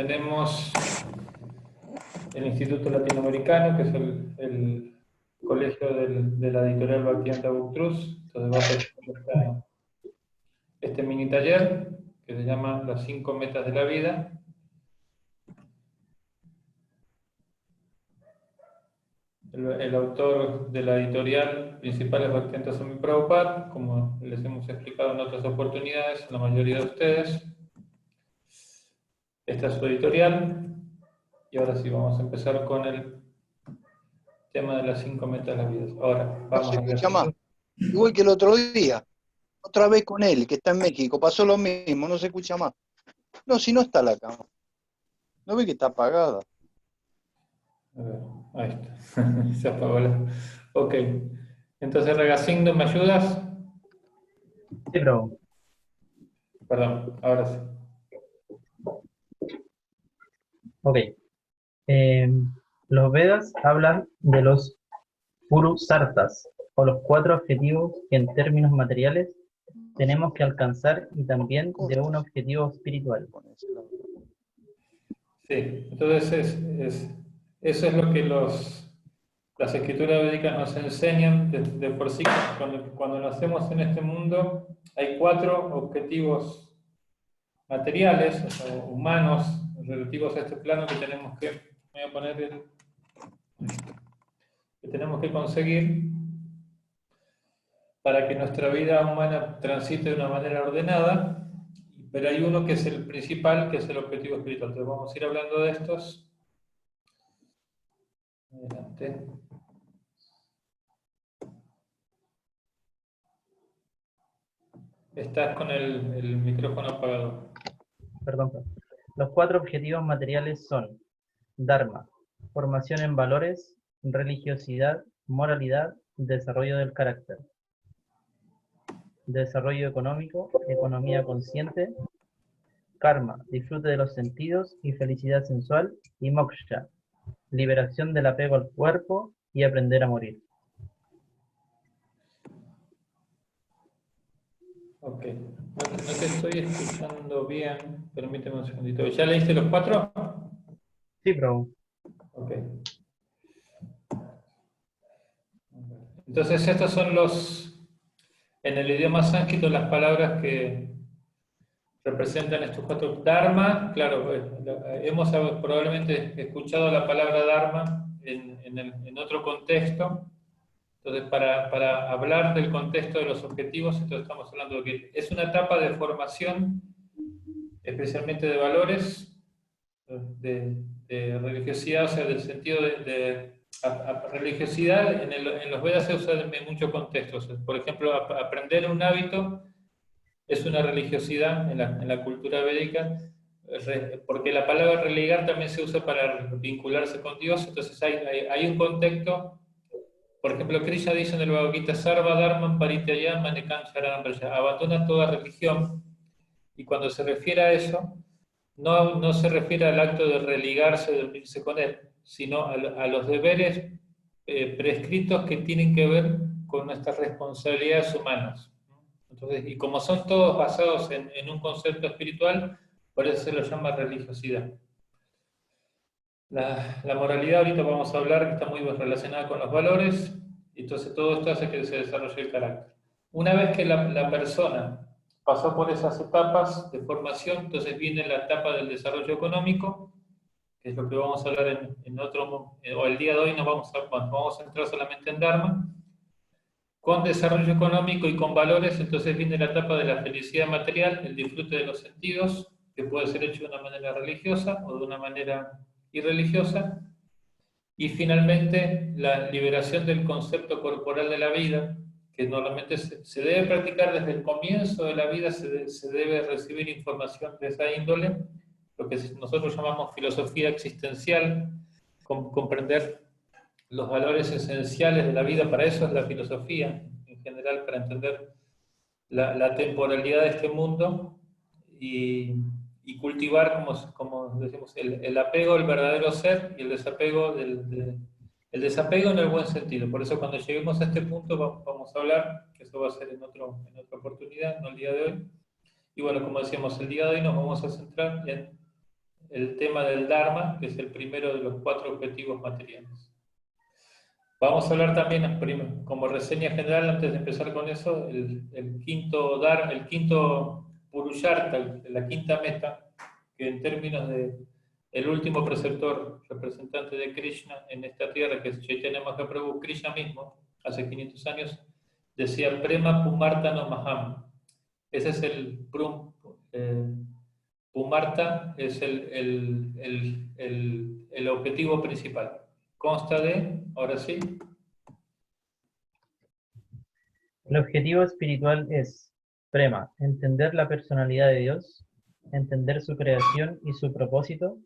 tenemos el Instituto Latinoamericano, que es el colegio de la editorial Bastián Tabucruz. Entonces va a presentar este mini taller, que se llama Las 5 metas de la vida. El autor de la editorial principal es Bhaktivedanta Swami Prabhupada, como les hemos explicado en otras oportunidades, a la mayoría de ustedes. Esta es su editorial. Y ahora sí, vamos a empezar con el tema de las 5 metas de la vida. Ahora, vamos No se a escucha más. ver. Igual que el otro día. Otra vez con él, que está en México. Pasó lo mismo, no se escucha más. No, si no está la cámara. ¿No ve que está apagada? A ver, ahí está. Se apagó la... Ok. Entonces, Ragasindo, ¿me ayudas? Sí, pero Perdón, ahora sí. ok. Los Vedas hablan de los Purusarthas, o los 4 objetivos que en términos materiales tenemos que alcanzar, y también de un objetivo espiritual. Sí, entonces eso es lo que las escrituras védicas nos enseñan de por sí. Cuando nacemos en este mundo, hay 4 objetivos materiales, o sea, humanos, relativos a este plano que tenemos que, voy a poner que tenemos que conseguir para que nuestra vida humana transite de una manera ordenada, pero hay uno que es el principal, que es el objetivo espiritual. Entonces vamos a ir hablando de estos. Adelante. Estás con el micrófono apagado. Perdón. Los 4 objetivos materiales son Dharma, formación en valores, religiosidad, moralidad, desarrollo del carácter. Desarrollo económico, economía consciente. Karma, disfrute de los sentidos y felicidad sensual. Y moksha, liberación del apego al cuerpo y aprender a morir. Ok. No te estoy escuchando bien. Permíteme un segundito. ¿Ya leíste los 4? Sí, pero Ok. Entonces estos son en el idioma sánscrito, las palabras que representan estos 4. Dharma, claro, hemos probablemente escuchado la palabra Dharma en otro contexto. Entonces, para hablar del contexto de los objetivos, entonces estamos hablando de que es una etapa de formación, especialmente de valores, de religiosidad, o sea, del sentido religiosidad en los Vedas se usa en muchos contextos. Por ejemplo, aprender un hábito es una religiosidad en la cultura védica, porque la palabra religar también se usa para vincularse con Dios. Entonces hay un contexto. Por ejemplo, Krishna dice en el Bhagavad Gita: Sarva Dharman Parityayam Manekam Sharanam Vraja, abandona toda religión. Y cuando se refiere a eso, no se refiere al acto de religarse, de unirse con él, sino a los deberes prescritos que tienen que ver con nuestras responsabilidades humanas. Entonces, y como son todos basados en un concepto espiritual, por eso se lo llama religiosidad. La moralidad, ahorita vamos a hablar, que está muy relacionada con los valores, y entonces todo esto hace que se desarrolle el carácter. Una vez que la persona pasó por esas etapas de formación, entonces viene la etapa del desarrollo económico, que es lo que vamos a hablar en otro, o el día de hoy vamos a entrar solamente en Dharma. Con desarrollo económico y con valores, entonces viene la etapa de la felicidad material, el disfrute de los sentidos, que puede ser hecho de una manera religiosa o de una manera irreligiosa, y finalmente la liberación del concepto corporal de la vida, que normalmente se debe practicar desde el comienzo de la vida, se debe recibir información de esa índole, lo que nosotros llamamos filosofía existencial, comprender los valores esenciales de la vida. Para eso es la filosofía, en general, para entender la temporalidad de este mundo y cultivar, como decimos, el apego al verdadero ser y el desapego el desapego en el buen sentido. Por eso cuando lleguemos a este punto vamos a hablar, que eso va a ser en otra oportunidad, no el día de hoy. Y bueno, como decíamos, el día de hoy nos vamos a centrar en el tema del Dharma, que es el primero de los 4 objetivos materiales. Vamos a hablar también, como reseña general, antes de empezar con eso, el quinto Dharma, el quinto Purushartha, la quinta meta, que en términos de el último preceptor, representante de Krishna en esta tierra, que es Chaitanya Mahaprabhu, Krishna mismo, hace 500 años, decía Prema Pumartha Maham. Ese es el Pumartha, es el objetivo principal. Consta de, ahora sí. El objetivo espiritual es, prema, entender la personalidad de Dios, entender su creación y su propósito,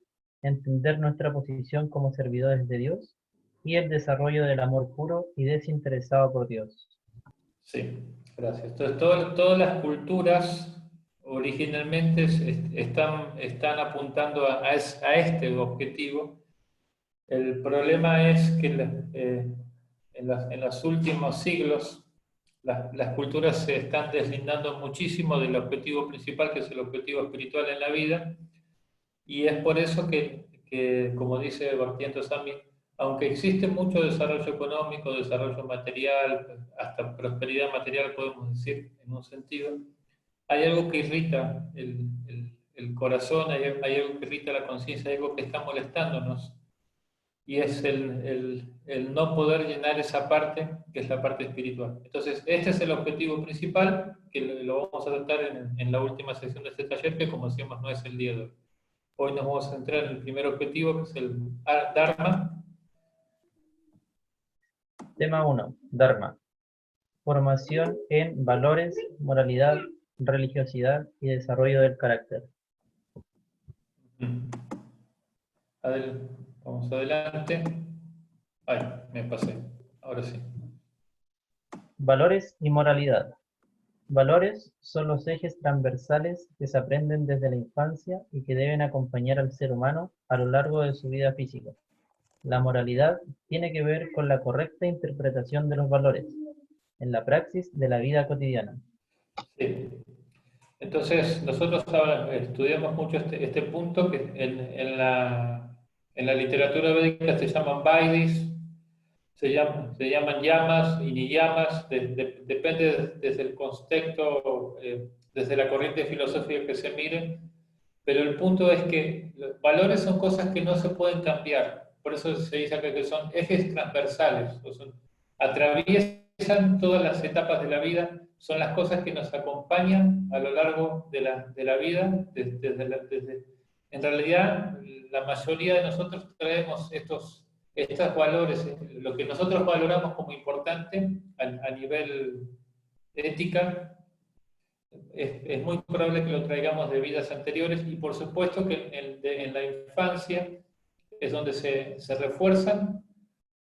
entender nuestra posición como servidores de Dios y el desarrollo del amor puro y desinteresado por Dios. Sí, gracias. Entonces, todas las culturas originalmente están apuntando a este objetivo. El problema es que en los últimos siglos las culturas se están deslindando muchísimo del objetivo principal, que es el objetivo espiritual en la vida, y es por eso que como dice Bhaktivedanta Swami, aunque existe mucho desarrollo económico, desarrollo material, hasta prosperidad material podemos decir en un sentido, hay algo que irrita el corazón, hay algo que irrita la conciencia, hay algo que está molestándonos, y es el no poder llenar esa parte, que es la parte espiritual. Entonces, este es el objetivo principal, que lo vamos a tratar en la última sección de este taller, que como decíamos no es el día de hoy. Hoy nos vamos a centrar en el primer objetivo, que es el Dharma. Tema 1. Dharma. Formación en valores, moralidad, religiosidad y desarrollo del carácter. Vamos adelante. Ay, me pasé. Ahora sí. Valores y moralidad. Valores son los ejes transversales que se aprenden desde la infancia y que deben acompañar al ser humano a lo largo de su vida física. La moralidad tiene que ver con la correcta interpretación de los valores en la praxis de la vida cotidiana. Sí. Entonces, nosotros ahora estudiamos mucho este punto que en la literatura védica se llaman vaidis, se llaman yamas y niyamas, depende desde el contexto, desde la corriente filosófica que se mire, pero el punto es que los valores son cosas que no se pueden cambiar, por eso se dice acá que son ejes transversales, atraviesan todas las etapas de la vida, son las cosas que nos acompañan a lo largo de la vida, en realidad la mayoría de nosotros traemos estos valores, lo que nosotros valoramos como importante a nivel ética, es muy probable que lo traigamos de vidas anteriores y por supuesto que en la infancia es donde se refuerzan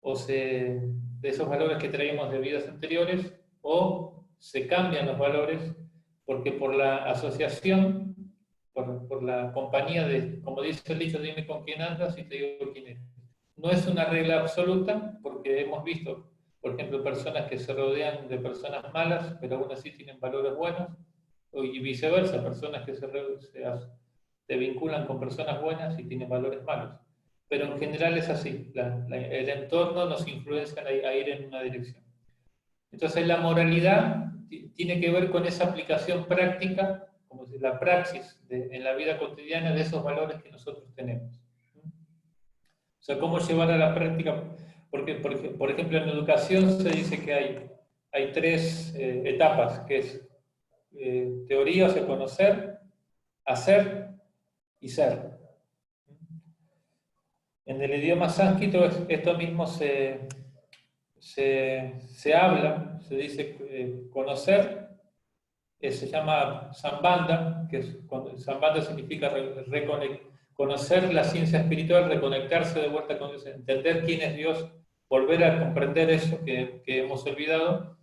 de esos valores que traíamos de vidas anteriores o se cambian los valores porque por la asociación, por la compañía como dice el dicho, dime con quién andas y te digo quién eres. No es una regla absoluta, porque hemos visto, por ejemplo, personas que se rodean de personas malas, pero aún así tienen valores buenos, y viceversa, personas que se vinculan con personas buenas y tienen valores malos. Pero en general es así, el entorno nos influencia a ir en una dirección. Entonces la moralidad tiene que ver con esa aplicación práctica, como la praxis en la vida cotidiana de esos valores que nosotros tenemos. O sea, cómo llevar a la práctica, porque por ejemplo en educación se dice que hay 3 etapas, que es teoría, o sea, conocer, hacer y ser. En el idioma sánscrito esto mismo se habla, se dice conocer, se llama sambandha, sambandha significa conocer la ciencia espiritual, reconectarse de vuelta con Dios, entender quién es Dios, volver a comprender eso que hemos olvidado.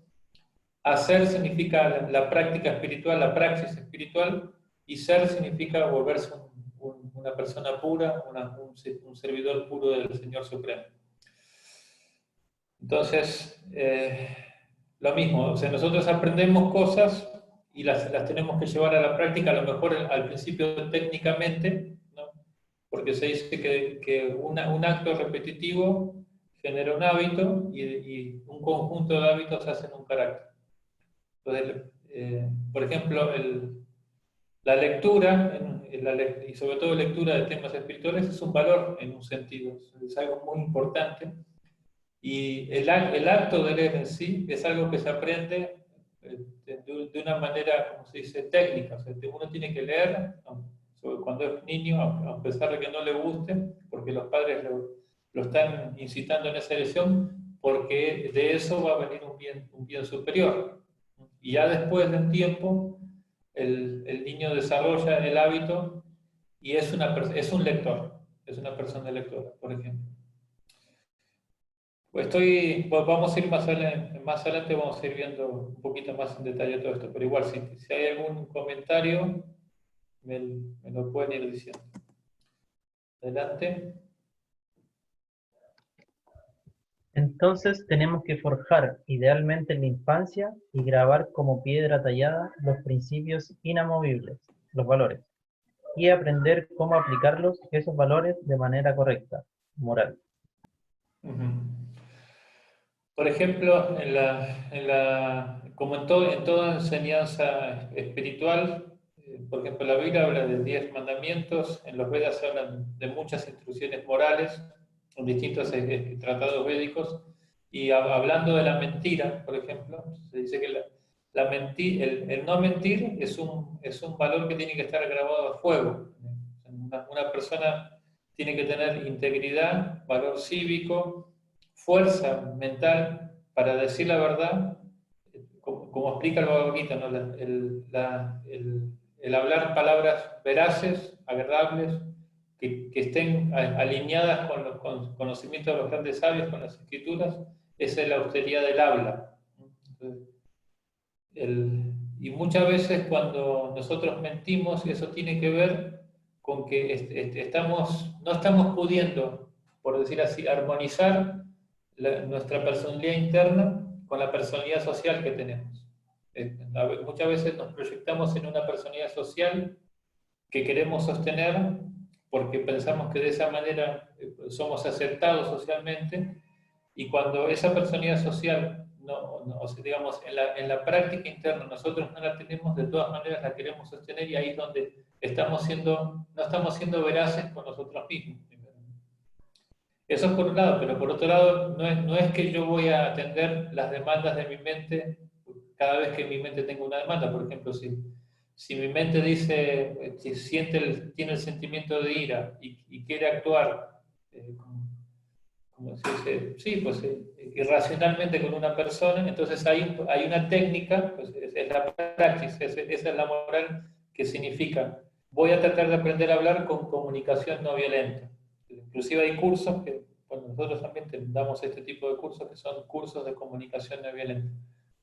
Hacer significa la práctica espiritual, la praxis espiritual, y ser significa volverse una persona pura, un servidor puro del Señor Supremo. Entonces, lo mismo, o sea, nosotros aprendemos cosas y las tenemos que llevar a la práctica, a lo mejor al principio técnicamente, ¿no? porque se dice que un acto repetitivo genera un hábito y un conjunto de hábitos hacen un carácter. Entonces, por ejemplo, la lectura, y sobre todo lectura de temas espirituales, es un valor en un sentido, es algo muy importante. Y el acto de leer en sí es algo que se aprende de una manera, como se dice, técnica. O sea, uno tiene que leer, cuando es niño, a pesar de que no le guste, porque los padres lo están incitando en esa dirección, porque de eso va a venir un bien superior. Y ya después de un tiempo, el niño desarrolla el hábito y es un lector, es una persona lectora, por ejemplo. Pues vamos a ir más adelante vamos a ir viendo un poquito más en detalle todo esto, pero igual si hay algún comentario, me lo pueden ir diciendo. Adelante. Entonces tenemos que forjar, idealmente en la infancia, y grabar como piedra tallada los principios inamovibles, los valores, y aprender cómo aplicarlos, esos valores, de manera correcta, moral. Por ejemplo, como en toda enseñanza espiritual, por ejemplo, la Biblia habla de 10 mandamientos, en los Vedas se hablan de muchas instrucciones morales, en distintos tratados védicos, y hablando de la mentira, por ejemplo, se dice que el no mentir es un valor que tiene que estar grabado a fuego. Una persona tiene que tener integridad, valor cívico, fuerza mental para decir la verdad, como explica el Bhagavad Gita, ¿no? El hablar palabras veraces, agradables, que estén alineadas con los conocimientos de los grandes sabios, con las escrituras, esa es la austeridad del habla. Y muchas veces cuando nosotros mentimos, eso tiene que ver con que no estamos pudiendo, por decir así, armonizar nuestra personalidad interna con la personalidad social que tenemos. Muchas veces nos proyectamos en una personalidad social que queremos sostener porque pensamos que de esa manera somos aceptados socialmente, y cuando esa personalidad social, digamos, en la práctica interna nosotros no la tenemos, de todas maneras la queremos sostener, y ahí es donde no estamos siendo veraces con nosotros mismos. Eso es por un lado, pero por otro lado, no es que yo voy a atender las demandas de mi mente cada vez que mi mente tenga una demanda. Por ejemplo, si mi mente dice, tiene el sentimiento de ira y quiere actuar, como se dice, sí, pues irracionalmente con una persona, entonces hay una técnica, pues es la praxis, esa es la moral, que significa, voy a tratar de aprender a hablar con comunicación no violenta. Inclusive hay cursos que, bueno, nosotros también damos este tipo de cursos que son cursos de comunicación no violenta.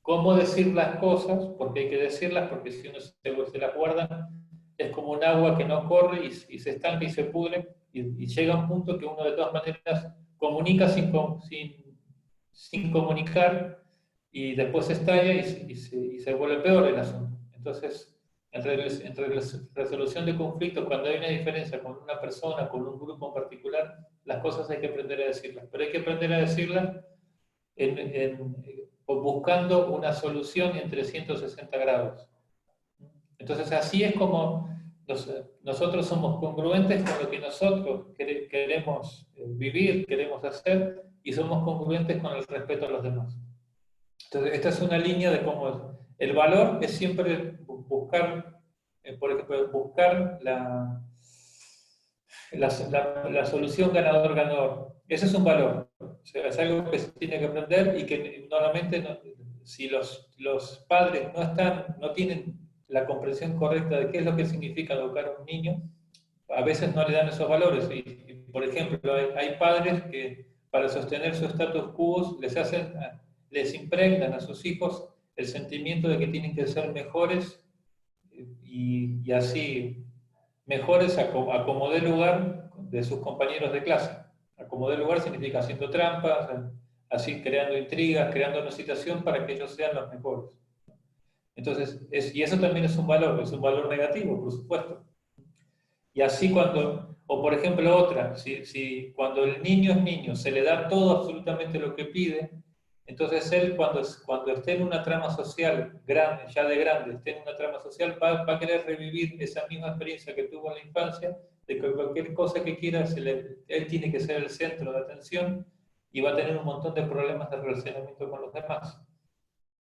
Cómo decir las cosas, porque hay que decirlas, porque si uno se las guarda, es como un agua que no corre y se estanca y se pudre, y llega un punto que uno de todas maneras comunica sin comunicar, y después estalla y se vuelve peor el asunto. Entonces, entre resolución de conflictos, cuando hay una diferencia con una persona, con un grupo en particular, las cosas hay que aprender a decirlas. Pero hay que aprender a decirlas buscando una solución en 360 grados. Entonces, así es como nosotros somos congruentes con lo que nosotros queremos vivir, queremos hacer, y somos congruentes con el respeto a los demás. Entonces, esta es una línea de cómo el valor es siempre buscar, por ejemplo, buscar la solución ganador-ganador. Ese es un valor. O sea, es algo que se tiene que aprender, y que normalmente si los padres no tienen la comprensión correcta de qué es lo que significa educar a un niño, a veces no le dan esos valores. Y por ejemplo, hay padres que para sostener su status quo les impregnan a sus hijos el sentimiento de que tienen que ser mejores, y así mejores a como dé lugar de sus compañeros de clase. A como dé lugar significa haciendo trampas, así creando intrigas, creando una situación para que ellos sean los mejores. Entonces, y eso también es un valor negativo, por supuesto. Y así O por ejemplo otra, si cuando el niño es niño se le da todo absolutamente lo que pide, entonces él cuando esté en una trama social grande, ya de grande, esté en una trama social, va a querer revivir esa misma experiencia que tuvo en la infancia, de que cualquier cosa que quiera, él tiene que ser el centro de atención y va a tener un montón de problemas de relacionamiento con los demás.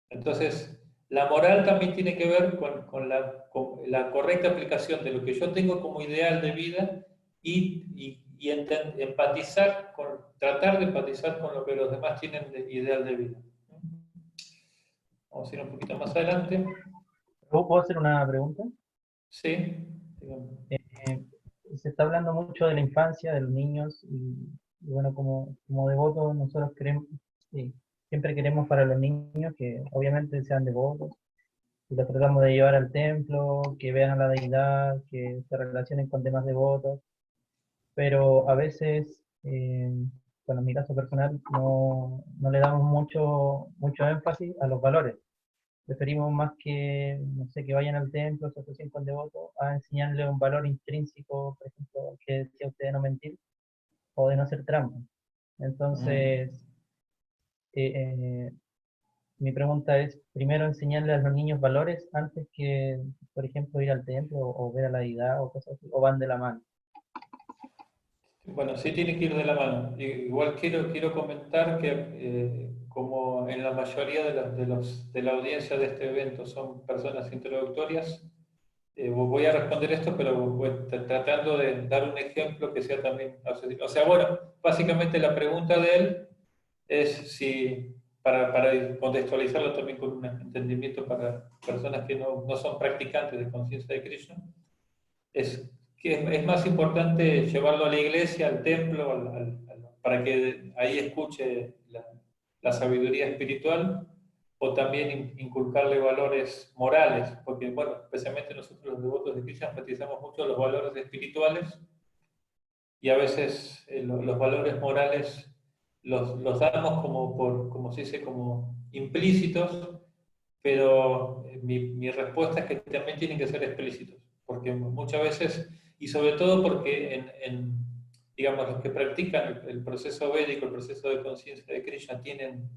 Entonces, la moral también tiene que ver con la correcta aplicación de lo que yo tengo como ideal de vida y empatizar tratar de empatizar con lo que los demás tienen de ideal de vida. Vamos a ir un poquito más adelante. ¿Puedo hacer una pregunta? Sí, digamos. Se está hablando mucho de la infancia, de los niños, y bueno, como devotos nosotros queremos, sí, siempre queremos para los niños que obviamente sean devotos, y los tratamos de llevar al templo, que vean a la deidad, que se relacionen con demás devotos, pero a veces, bueno, en mi caso personal, no le damos mucho énfasis a los valores. Preferimos más que, no sé, que vayan al templo, se asocien con devotos, a enseñarle un valor intrínseco, por ejemplo, que decía usted de no mentir, o de no hacer trampa. Entonces, eh, eh, mi pregunta es, primero enseñarle a los niños valores antes que, por ejemplo, ir al templo o ver a la deidad o cosas así, o van de la mano. Bueno, sí tiene que ir de la mano. Igual quiero comentar que como en la mayoría de la audiencia de este evento son personas introductorias, voy a responder esto, pero tratando de dar un ejemplo que sea también accesible. O sea, bueno, básicamente la pregunta de él es si, para contextualizarlo también con un entendimiento para personas que no son practicantes de conciencia de Krishna, es que es más importante llevarlo a la iglesia, al templo, para que ahí escuche la sabiduría espiritual, o también inculcarle valores morales, porque, bueno, especialmente nosotros los devotos de Krishna enfatizamos mucho los valores espirituales, y a veces los valores morales los damos como se dice, como implícitos, pero mi respuesta es que también tienen que ser explícitos, porque muchas veces, y sobre todo porque digamos, los que practican el proceso védico, el proceso de conciencia de Krishna, vienen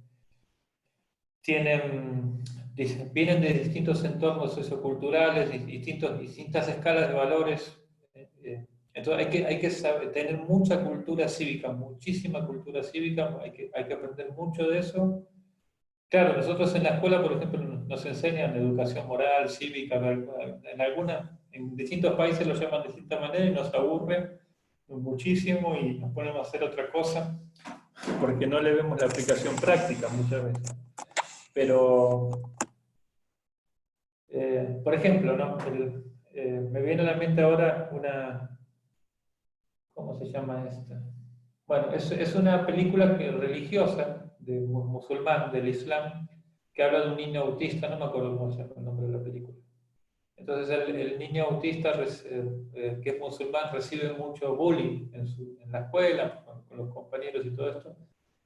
de distintos entornos socioculturales, distintas escalas de valores. Entonces hay que tener mucha cultura cívica, muchísima cultura cívica, hay que aprender mucho de eso. Claro, nosotros en la escuela, por ejemplo, nos enseñan educación moral, cívica, en distintos países lo llaman de distinta manera y nos aburre muchísimo y nos ponemos a hacer otra cosa porque no le vemos la aplicación práctica muchas veces. Pero, por ejemplo, ¿no? Me viene a la mente ahora ¿cómo se llama esta? Bueno, es una película religiosa, musulmán, del Islam, que habla de un niño autista, no me acuerdo cómo se llama el nombre de la película. Entonces el niño autista, que es musulmán, recibe mucho bullying en la escuela, con los compañeros y todo esto,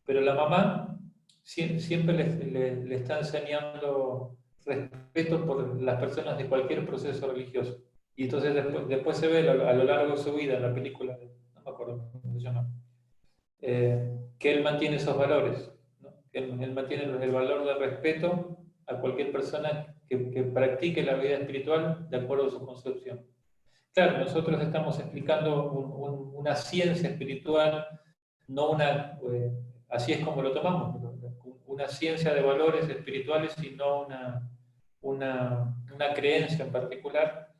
pero la mamá siempre le está enseñando respeto por las personas de cualquier proceso religioso. Y entonces después se ve a lo largo de su vida en la película, no me acuerdo cómo se llama, que él mantiene esos valores, ¿no? Que él mantiene el valor de respeto a cualquier persona que practique la vida espiritual de acuerdo a su concepción. Claro, nosotros estamos explicando una ciencia espiritual, no así es como lo tomamos, una ciencia de valores espirituales y no una creencia en particular.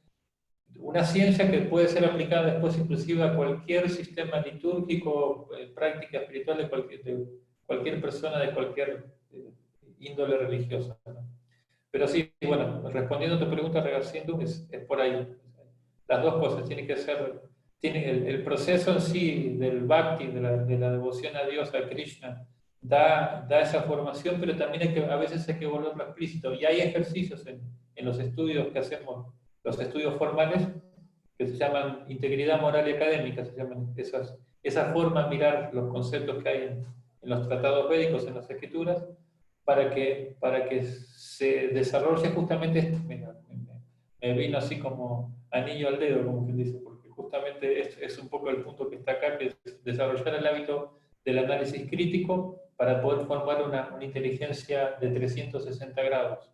Una ciencia que puede ser aplicada después inclusive a cualquier sistema litúrgico, práctica espiritual de cualquier persona de cualquier índole religiosa, ¿no? Pero sí, bueno, respondiendo a tu pregunta, Regarcindo, es por ahí. Las dos cosas, tiene el proceso en sí del bhakti, de la devoción a Dios, a Krishna, da esa formación, pero también a veces hay que volverlo explícito. Y hay ejercicios en los estudios que hacemos, los estudios formales, que se llaman integridad moral y académica, se llaman esa forma de mirar los conceptos que hay en los tratados védicos, en las escrituras, para que se desarrolle justamente esto. Mira, me vino así como anillo al dedo, como quien dice, porque justamente es un poco el punto que está acá, que es desarrollar el hábito del análisis crítico para poder formar una inteligencia de 360 grados,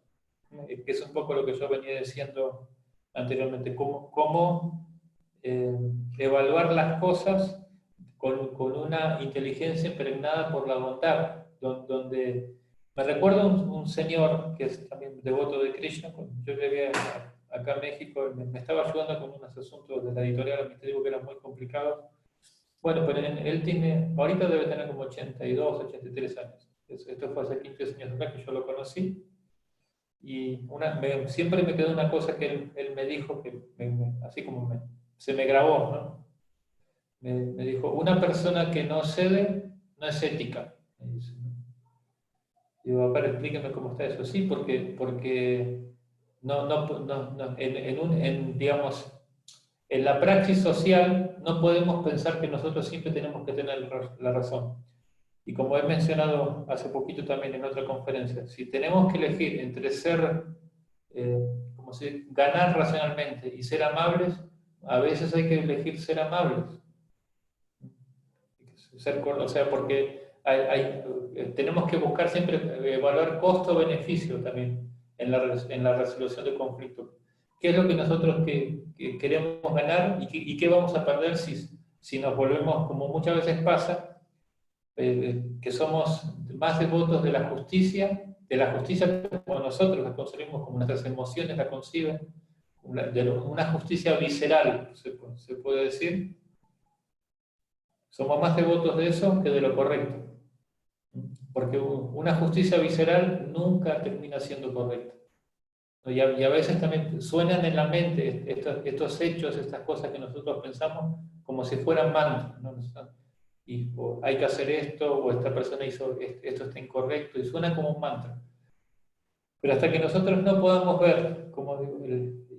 que es un poco lo que yo venía diciendo anteriormente, cómo evaluar las cosas con una inteligencia impregnada por la bondad, donde me recuerdo un señor que es también devoto de Krishna. Yo llegué acá a México, me estaba ayudando con unos asuntos de la editorial, me digo que eran muy complicados. Bueno, pero él tiene, ahorita debe tener como 82, 83 años. Esto fue hace 15 años atrás que yo lo conocí. Y siempre me quedó una cosa que él me dijo, que así como se me grabó, ¿no? Me dijo, una persona que no cede no es ética. Me dice, ¿no? Digo, a ver, explíqueme cómo está eso. Sí, porque digamos, en la praxis social no podemos pensar que nosotros siempre tenemos que tener la razón. Y como he mencionado hace poquito también en otra conferencia, si tenemos que elegir entre ganar racionalmente y ser amables, a veces hay que elegir ser amables. O sea, porque tenemos que buscar siempre evaluar costo-beneficio también en la resolución de conflictos. ¿Qué es lo que nosotros que queremos ganar y qué vamos a perder si nos volvemos, como muchas veces pasa, que somos más devotos de la justicia como nosotros la concebimos, como nuestras emociones la conciben, una justicia visceral, se puede decir? Somos más devotos de eso que de lo correcto. Porque una justicia visceral nunca termina siendo correcta. Y a veces también suenan en la mente estos hechos, estas cosas que nosotros pensamos como si fueran mantras, ¿no? Y hay que hacer esto, o esta persona hizo esto, está incorrecto, y suena como un mantra. Pero hasta que nosotros no podamos ver,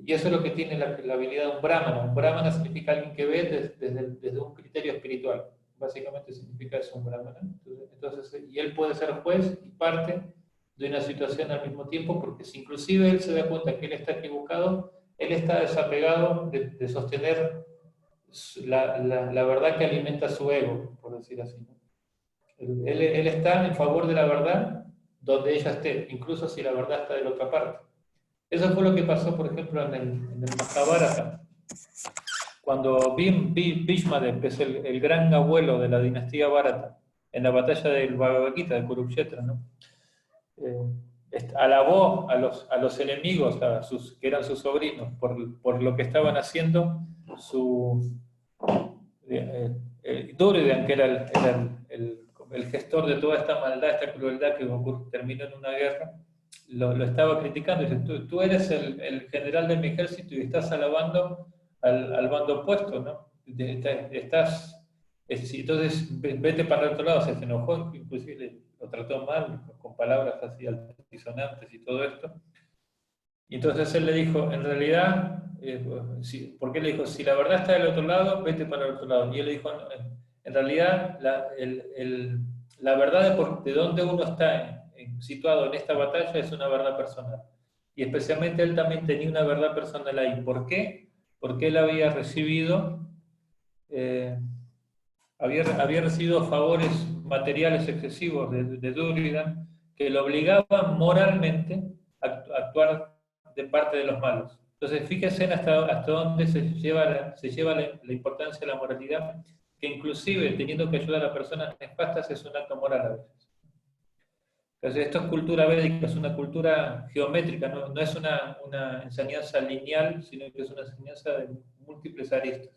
y eso es lo que tiene la habilidad de un brahmana. Un brahmana significa alguien que ve desde un criterio espiritual. Básicamente significa eso un brahmana. Entonces, y él puede ser juez y parte de una situación al mismo tiempo, porque si inclusive él se da cuenta que él está equivocado, él está desapegado de sostener la verdad que alimenta su ego, por decir así, ¿no? Él está en favor de la verdad donde ella esté, incluso si la verdad está de la otra parte. Eso fue lo que pasó, por ejemplo, en el Mahabharata. Cuando Bhishma, que es el gran abuelo de la dinastía Bharata, en la batalla del Bhagavad Gita, de Kurukshetra, ¿no? Alabó a los enemigos, que eran sus sobrinos, por lo que estaban haciendo. Duryodhana, que era el gestor de toda esta maldad, esta crueldad que terminó en una guerra, lo estaba criticando. Dice, tú eres el general de mi ejército y estás alabando al bando opuesto, ¿no? Entonces vete para el otro lado. Se enojó, inclusive lo trató mal, con palabras así altisonantes y todo esto. Y entonces él le dijo, en realidad, porque él le dijo, si la verdad está del otro lado, vete para el otro lado. Y él le dijo, no, en realidad, la verdad de dónde uno está situado en esta batalla es una verdad personal. Y especialmente él también tenía una verdad personal ahí. ¿Por qué? Porque él había recibido favores materiales excesivos de Duryodhana que lo obligaban moralmente a actuar de parte de los malos. Entonces, fíjense hasta dónde se lleva la importancia de la moralidad, que inclusive teniendo que ayudar a personas nefastas es un acto moral a veces. Entonces, esto es cultura védica, es una cultura geométrica, no es una enseñanza lineal, sino que es una enseñanza de múltiples aristas.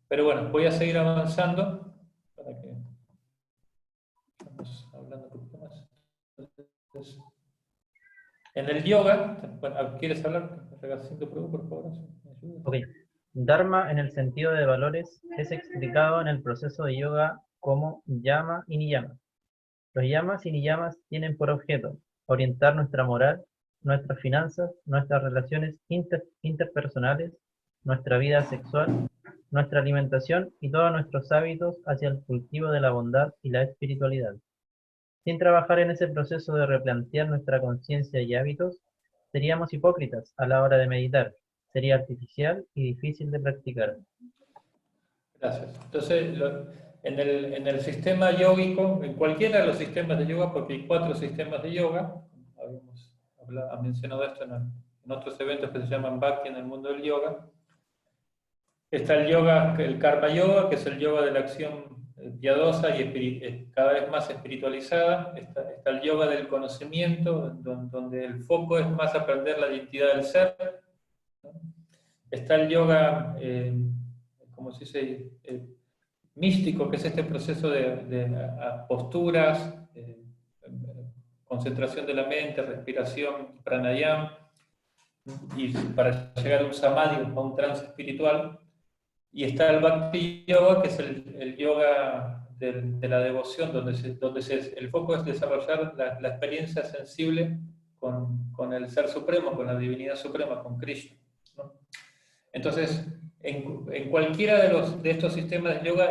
Pero bueno, voy a seguir avanzando para que estamos hablando un poquito más. Entonces, en el yoga, bueno, ¿quieres hablar? Por favor. Ok. Dharma en el sentido de valores es explicado en el proceso de yoga como yama y niyama. Los yamas y niyamas tienen por objeto orientar nuestra moral, nuestras finanzas, nuestras relaciones interpersonales, nuestra vida sexual, nuestra alimentación y todos nuestros hábitos hacia el cultivo de la bondad y la espiritualidad. Sin trabajar en ese proceso de replantear nuestra conciencia y hábitos, seríamos hipócritas a la hora de meditar, sería artificial y difícil de practicar. Gracias. Entonces, en el sistema yógico, en cualquiera de los sistemas de yoga, porque hay 4 sistemas de yoga, habíamos mencionado esto en otros eventos que se llaman Bhakti en el mundo del yoga. Está el yoga, el Karma Yoga, que es el yoga de la acción piadosa y cada vez más espiritualizada. Está el yoga del conocimiento, donde el foco es más aprender la identidad del ser. Está el yoga, ¿cómo se dice? Místico, que es este proceso de posturas, concentración de la mente, respiración, pranayama, y para llegar a un samadhi, a un trance espiritual. Y está el Bhakti Yoga, que es el yoga de la devoción, donde el foco es desarrollar la experiencia sensible con el Ser Supremo, con la Divinidad Suprema, con Krishna, ¿no? Entonces, en cualquiera de estos sistemas de yoga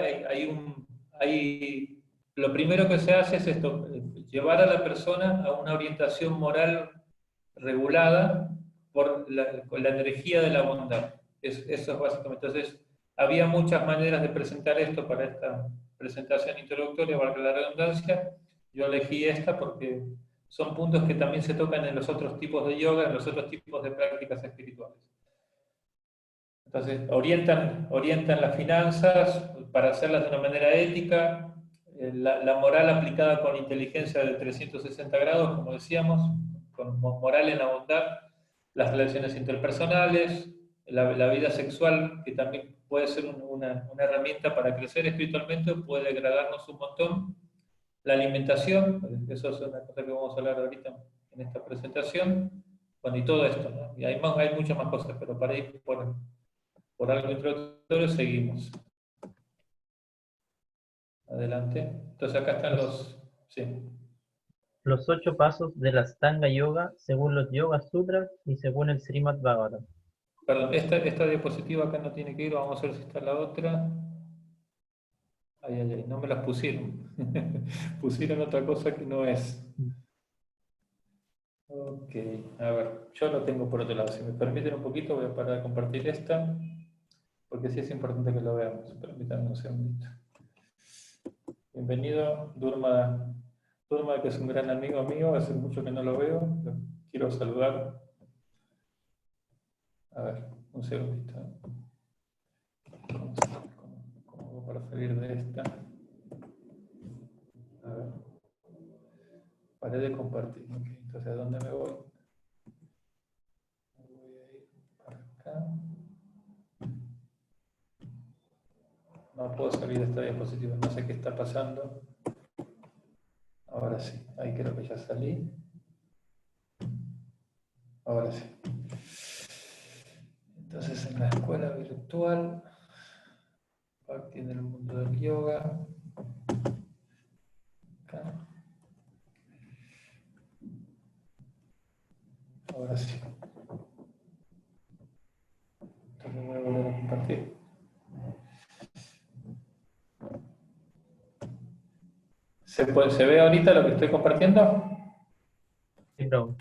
lo primero que se hace es esto, llevar a la persona a una orientación moral regulada con la energía de la bondad. Eso es básicamente. Entonces, había muchas maneras de presentar esto para esta presentación introductoria, valga la redundancia. Yo elegí esta porque son puntos que también se tocan en los otros tipos de yoga, en los otros tipos de prácticas espirituales. Entonces, orientan las finanzas para hacerlas de una manera ética, la moral aplicada con inteligencia de 360 grados, como decíamos, con moral en la bondad, las relaciones interpersonales, la vida sexual, que también puede ser una herramienta para crecer espiritualmente, puede agradarnos un montón. La alimentación, eso es una cosa que vamos a hablar ahorita en esta presentación. Bueno, y todo esto, ¿no? Y hay muchas más cosas, pero para ir por algo introductorio seguimos. Adelante. Entonces acá están sí. Los 8 pasos de la Astanga Yoga según los Yoga Sutras y según el Srimad Bhagavatam. Perdón, esta diapositiva acá no tiene que ir, vamos a ver si está la otra. Ay, no me las pusieron. Pusieron otra cosa que no es. Ok, a ver, yo lo tengo por otro lado. Si me permiten un poquito, voy a parar de compartir esta, porque sí es importante que lo veamos. Permítanme un segundito. Bienvenido, Durma, que es un gran amigo mío, hace mucho que no lo veo, lo quiero saludar. A ver, un segundito. ¿Cómo hago para salir de esta? A ver. Paré de compartir. Okay. Entonces, ¿a dónde me voy? Me voy a ir para acá. No puedo salir de esta diapositiva, no sé qué está pasando. Ahora sí, ahí creo que ya salí. Ahora sí. Entonces, en la escuela virtual, Bhakti en el mundo del yoga. Acá. Ahora sí. Entonces voy a volver a compartir. ¿Se ve ahorita lo que estoy compartiendo? Sí, Prabhu.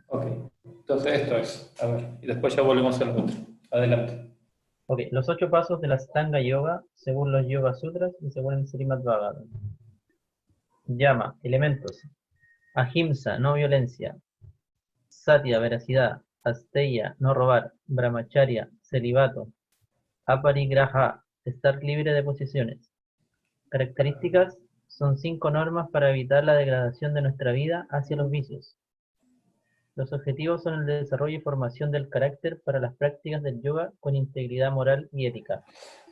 Ok. Entonces esto es. A ver, y después ya volvemos a lo otro. Adelante. Ok, los 8 pasos de la Astanga Yoga según los Yoga Sutras y según el Srimad Bhagavatam. Llama, elementos. Ahimsa, no violencia. Satya, veracidad. Asteya, no robar. Brahmacharya, celibato. Aparigraha, estar libre de posesiones. Características: son 5 normas para evitar la degradación de nuestra vida hacia los vicios. Los objetivos son el desarrollo y formación del carácter para las prácticas del yoga con integridad moral y ética.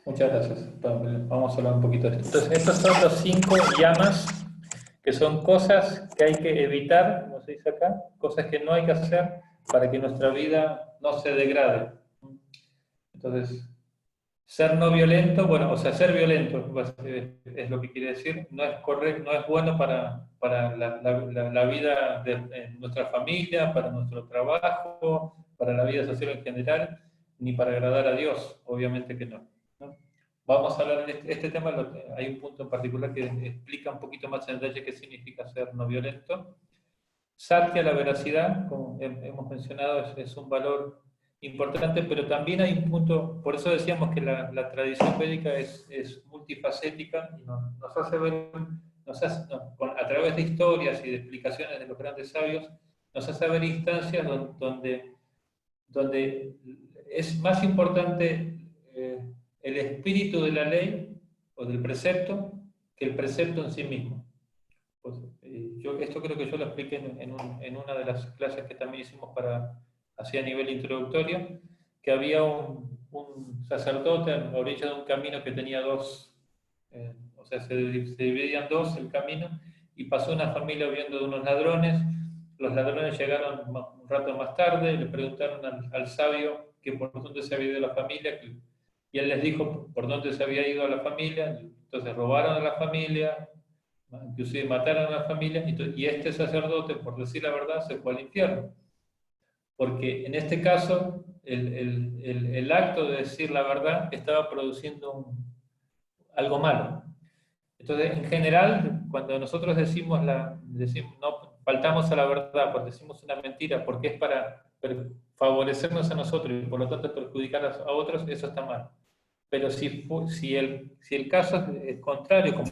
Muchas gracias. Vamos a hablar un poquito de esto. Entonces, estos son los 5 llamas, que son cosas que hay que evitar, como se dice acá, cosas que no hay que hacer para que nuestra vida no se degrade. Entonces, ser no violento, bueno, o sea, ser violento es lo que quiere decir, no es correcto, no es bueno para la vida de nuestra familia, para nuestro trabajo, para la vida social en general, ni para agradar a Dios, obviamente que no. Vamos a hablar de este tema, hay un punto en particular que explica un poquito más en detalle qué significa ser no violento. Satya, la veracidad, como hemos mencionado, es un valor importante, pero también hay un punto, por eso decíamos que la tradición védica es multifacética y nos hace ver, a través de historias y de explicaciones de los grandes sabios, nos hace ver instancias donde es más importante el espíritu de la ley o del precepto que el precepto en sí mismo. Pues, esto creo que yo lo expliqué en una de las clases que también hicimos así a nivel introductorio, que había un sacerdote a la orilla de un camino que tenía dos, o sea, se dividían dos el camino, y pasó una familia huyendo de unos ladrones. Los ladrones llegaron un rato más tarde, le preguntaron al sabio que por dónde se había ido la familia, y él les dijo por dónde se había ido la familia. Entonces robaron a la familia, inclusive mataron a la familia, y este sacerdote, por decir la verdad, se fue al infierno. Porque en este caso, el acto de decir la verdad estaba produciendo algo malo. Entonces, en general, cuando nosotros decimos no faltamos a la verdad, porque decimos una mentira, porque es para favorecernos a nosotros y por lo tanto perjudicar a otros, eso está mal. Pero si el caso es contrario,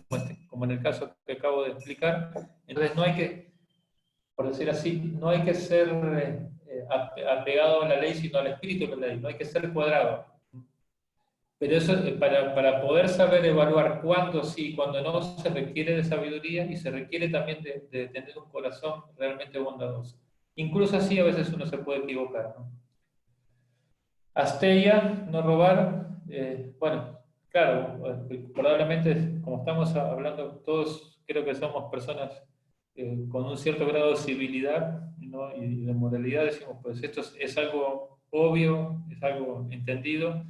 como en el caso que acabo de explicar, entonces no hay que, por decir así, no hay que ser apegado a la ley, sino al espíritu de la ley, no hay que ser cuadrado. Pero eso, para poder saber evaluar cuándo sí y cuándo no, se requiere de sabiduría y se requiere también de tener un corazón realmente bondadoso. Incluso así a veces uno se puede equivocar, ¿no? Asteya, no robar, bueno, claro, probablemente como estamos hablando todos, creo que somos personas con un cierto grado de civilidad, ¿no? Y de moralidad, decimos, pues esto es algo obvio, es algo entendido,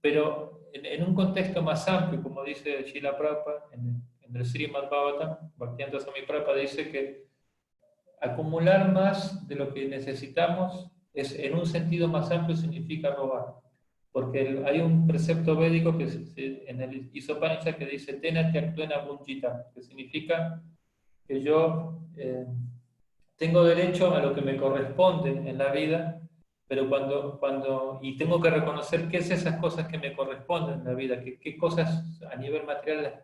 pero en un contexto más amplio, como dice Srila Prabhupada en el Srimad Bhagavatam, Bhaktivedanta Swami Prabhupada dice que acumular más de lo que necesitamos en un sentido más amplio significa robar. Porque hay un precepto védico en el Isopanishad que dice Tena Tyaktvena Bunjita, que significa que yo tengo derecho a lo que me corresponde en la vida, pero y tengo que reconocer qué es esas cosas que me corresponden en la vida, qué cosas a nivel material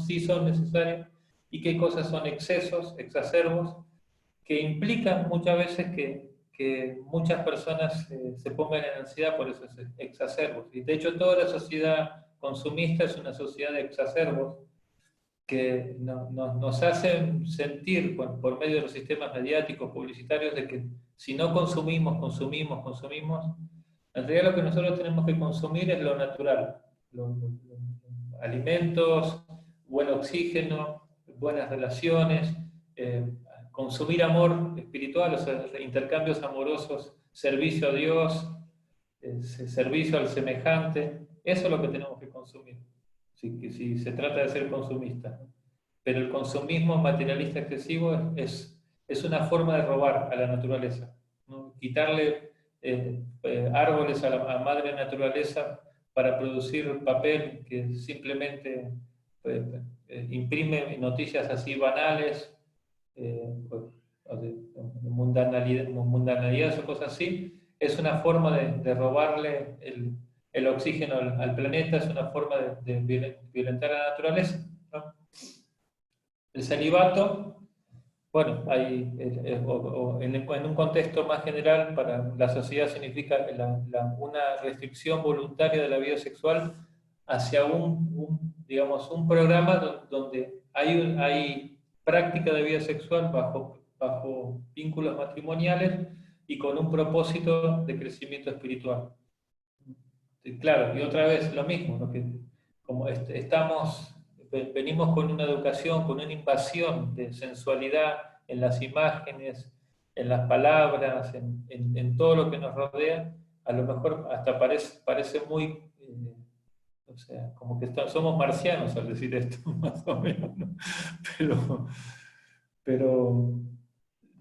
sí son necesarias y qué cosas son excesos, exacerbos, que implican muchas veces que muchas personas se pongan en ansiedad por esos exacerbos. Y de hecho toda la sociedad consumista es una sociedad de exacerbos que nos hacen sentir por medio de los sistemas mediáticos, publicitarios, de que si no consumimos, en realidad lo que nosotros tenemos que consumir es lo natural, los alimentos, buen oxígeno, buenas relaciones, consumir amor espiritual, o sea, intercambios amorosos, servicio a Dios, servicio al semejante. Eso es lo que tenemos que consumir, si se trata de ser consumista. Pero el consumismo materialista excesivo es una forma de robar a la naturaleza, ¿no? Quitarle árboles a la madre naturaleza para producir papel que simplemente imprime noticias así banales, de mundanalidades o cosas así, es una forma de robarle el oxígeno al planeta, es una forma de violentar a la naturaleza, ¿no? El celibato, bueno, en un contexto más general para la sociedad significa una restricción voluntaria de la vida sexual hacia digamos, un programa donde hay práctica de vida sexual bajo vínculos matrimoniales y con un propósito de crecimiento espiritual. Claro, y otra vez lo mismo, ¿no? Que como venimos con una educación, con una invasión de sensualidad en las imágenes, en las palabras, en todo lo que nos rodea, a lo mejor hasta parece muy, o sea, como que somos marcianos al decir esto, más o menos, ¿no? Pero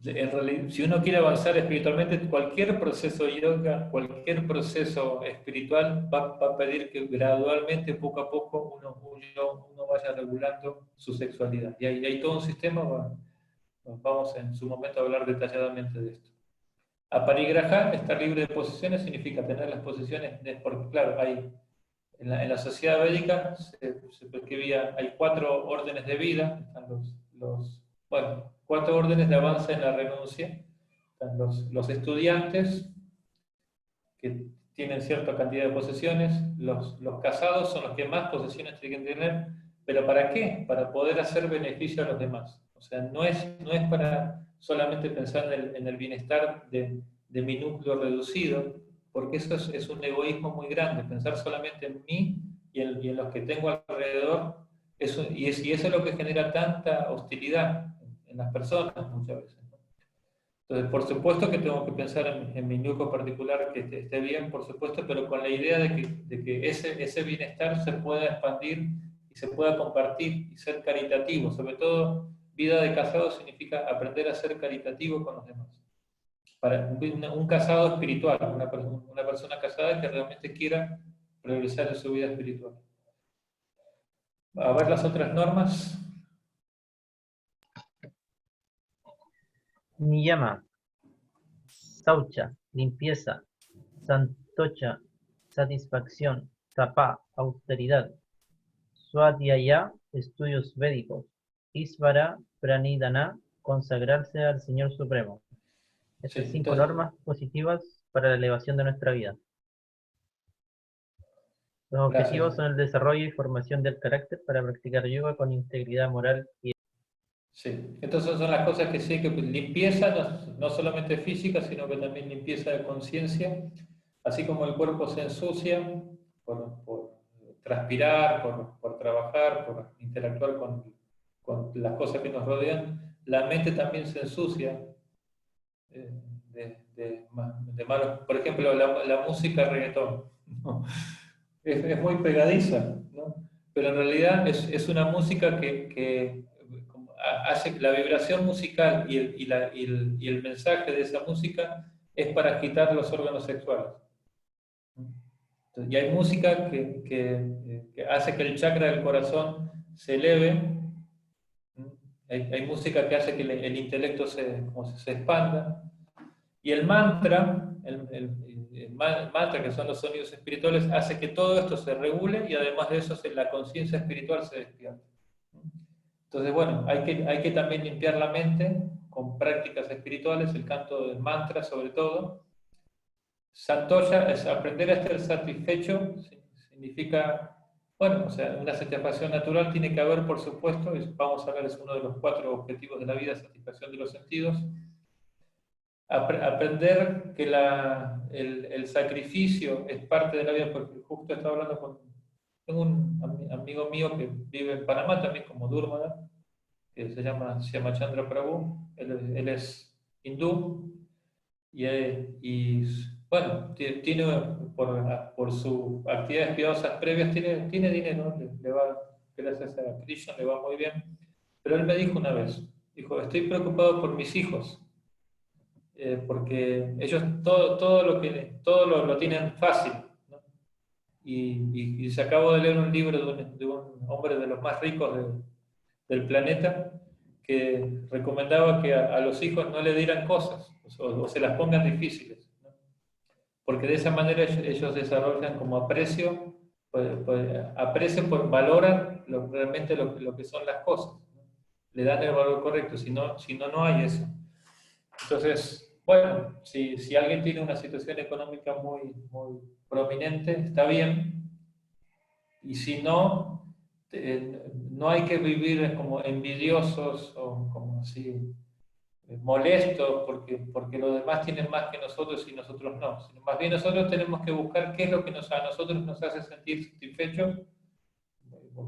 en realidad, si uno quiere avanzar espiritualmente, cualquier proceso de yoga, cualquier proceso espiritual va a pedir que gradualmente, poco a poco, uno vaya regulando su sexualidad. Y hay todo un sistema, vamos en su momento a hablar detalladamente de esto. Aparigraha, estar libre de posesiones, significa tener las posesiones, porque claro, hay, en la sociedad védica se prescribía, hay 4 órdenes de vida, están bueno, 4 órdenes de avance en la renuncia, están los estudiantes, que tienen cierta cantidad de posesiones, los casados son los que más posesiones tienen que tener, pero ¿para qué? Para poder hacer beneficio a los demás. O sea, no es para solamente pensar en el bienestar de mi núcleo reducido, porque eso es un egoísmo muy grande, pensar solamente en mí y en los que tengo alrededor, y eso es lo que genera tanta hostilidad en las personas muchas veces. Entonces, por supuesto que tengo que pensar en mi núcleo particular, que esté bien, por supuesto, pero con la idea de que ese bienestar se pueda expandir y se pueda compartir y ser caritativo. Sobre todo, vida de casado significa aprender a ser caritativo con los demás. Para un casado espiritual, una persona casada que realmente quiera progresar en su vida espiritual. A ver las otras normas. Niyama, Saucha, limpieza, Santocha, satisfacción, Tapa, austeridad, Swadhyaya, estudios védicos, Isvara, Pranidhana, consagrarse al Señor Supremo. Estas Sí, 5 entonces, normas positivas para la elevación de nuestra vida. Los objetivos gracias. son el desarrollo y formación del carácter para practicar yoga con integridad moral y Sí, entonces son las cosas que sí, que limpieza, no solamente física, sino que también limpieza de conciencia, así como el cuerpo se ensucia por transpirar, por trabajar, por interactuar con las cosas que nos rodean, la mente también se ensucia eh, de malos. Por ejemplo, la música reggaetón, ¿no? Es muy pegadiza, ¿no? Pero en realidad es una música que hace la vibración musical y el mensaje de esa música es para agitar los órganos sexuales. Entonces, y hay música que hace que el chakra del corazón se eleve, hay música que hace que el intelecto se expanda, y el mantra, el mantra, que son los sonidos espirituales, hace que todo esto se regule y además de eso la conciencia espiritual se despierta. Entonces, bueno, hay que también limpiar la mente con prácticas espirituales, el canto del mantra sobre todo. Santoya es aprender a estar satisfecho, significa, bueno, o sea, una satisfacción natural tiene que haber, por supuesto, y vamos a ver, es uno de los 4 objetivos de la vida, satisfacción de los sentidos. Aprender que el sacrificio es parte de la vida, porque justo estaba hablando tengo un amigo mío que vive en Panamá también como Durmada, que se llama Chandra Prabhu, él es hindú, y bueno, tiene, por sus actividades piadosas previas, tiene dinero, le va, gracias a Krishna, le va muy bien, pero él me dijo una vez, dijo, estoy preocupado por mis hijos, porque ellos todo lo tienen fácil, ¿no? Y se acabó de leer un libro de un hombre de los más ricos del planeta que recomendaba que a los hijos no le dieran cosas o se las pongan difíciles, ¿no? Porque de esa manera ellos desarrollan como aprecio, valoran realmente lo que son las cosas, ¿no? Le dan el valor correcto, si no, no hay eso. Entonces, bueno, si alguien tiene una situación económica muy prominente, está bien, y si no, no hay que vivir como envidiosos o como así molestos porque los demás tienen más que nosotros y nosotros no. Sino más bien nosotros tenemos que buscar qué es lo que a nosotros nos hace sentir satisfechos,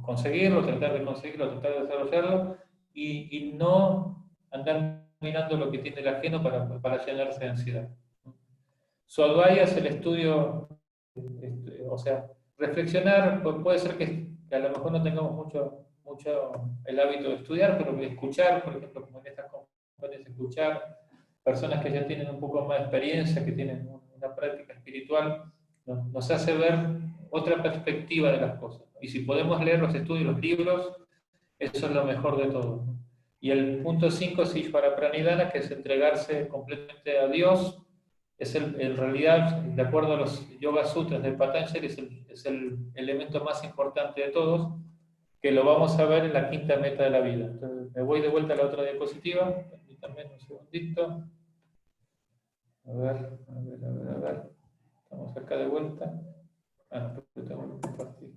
conseguirlo, tratar de conseguirlo, tratar de desarrollarlo y no andar mirando lo que tiene el ajeno para llenarse de ansiedad. Swadhyaya es el estudio, o sea, reflexionar, puede ser que a lo mejor no tengamos mucho el hábito de estudiar, pero escuchar, por ejemplo, como en estas conferencias, escuchar personas que ya tienen un poco más de experiencia, que tienen una práctica espiritual, nos hace ver otra perspectiva de las cosas. Y si podemos leer los estudios, los libros, eso es lo mejor de todo. Y el punto 5 es Ishvara Pranidhana, que es entregarse completamente a Dios, en realidad, de acuerdo a los Yoga Sutras de Patanjali, es el elemento más importante de todos, que lo vamos a ver en la quinta meta de la vida. Entonces, me voy de vuelta a la otra diapositiva, permítanme un segundito. A ver. Estamos acá de vuelta. No, pero tengo que compartir.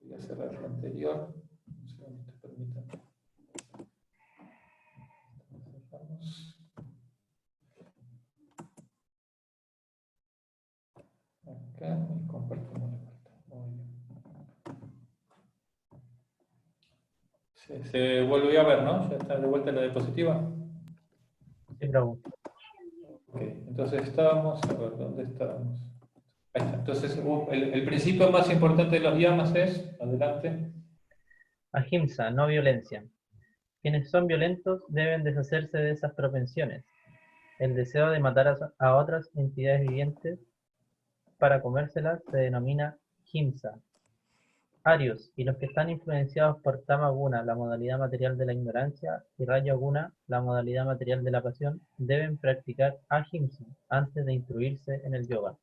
Voy a cerrar lo anterior. Un segundito, permítanme. Cerramos. Acá y compartimos de vuelta. Muy bien. Se volvió a ver, ¿no? Ya está de vuelta en la diapositiva. Sí, bravo. Ok, entonces estábamos, a ver, ¿dónde estábamos? Ahí está. Entonces, el principio más importante de los yamas es, adelante. Ahimsa, no violencia. Quienes son violentos deben deshacerse de esas propensiones. El deseo de matar a otras entidades vivientes para comérselas se denomina himsa. Arios y los que están influenciados por Tama Guna, la modalidad material de la ignorancia, y Raja Guna, la modalidad material de la pasión, deben practicar ahimsa antes de instruirse en el yoga.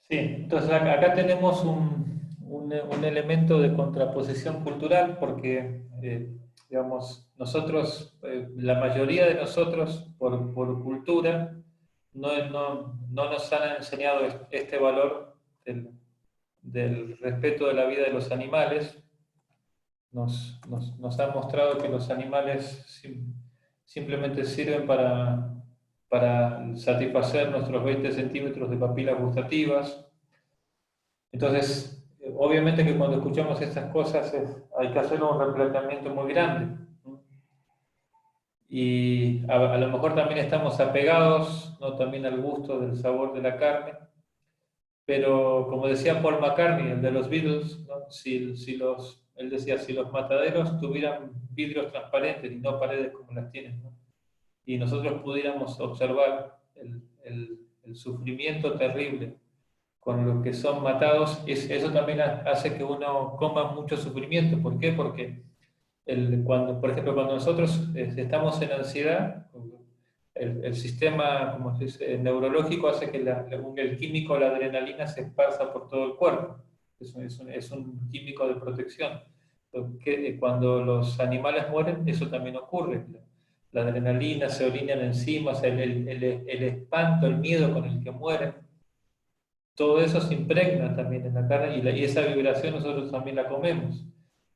Sí, entonces acá tenemos un elemento de contraposición cultural porque, digamos, nosotros, la mayoría de nosotros, por cultura, no nos han enseñado este valor del respeto de la vida de los animales. Nos han mostrado que los animales simplemente sirven para satisfacer nuestros 20 centímetros de papilas gustativas. Entonces, obviamente que cuando escuchamos estas cosas hay que hacer un replanteamiento muy grande. Y a lo mejor también estamos apegados, ¿no?, también al gusto del sabor de la carne, pero como decía Paul McCartney, el de los Beatles, ¿no?, él decía, si los mataderos tuvieran vidrios transparentes y no paredes como las tienen, ¿no?, y nosotros pudiéramos observar el sufrimiento terrible con los que son matados, eso también hace que uno coma mucho sufrimiento. ¿Por qué? Porque por ejemplo, cuando nosotros estamos en ansiedad, el sistema, como se dice, neurológico hace que el químico, la adrenalina, se esparza por todo el cuerpo. Es un químico de protección. Cuando los animales mueren, eso también ocurre. La adrenalina se orinan encima, o sea, el espanto, el miedo con el que mueren, todo eso se impregna también en la carne y esa vibración nosotros también la comemos.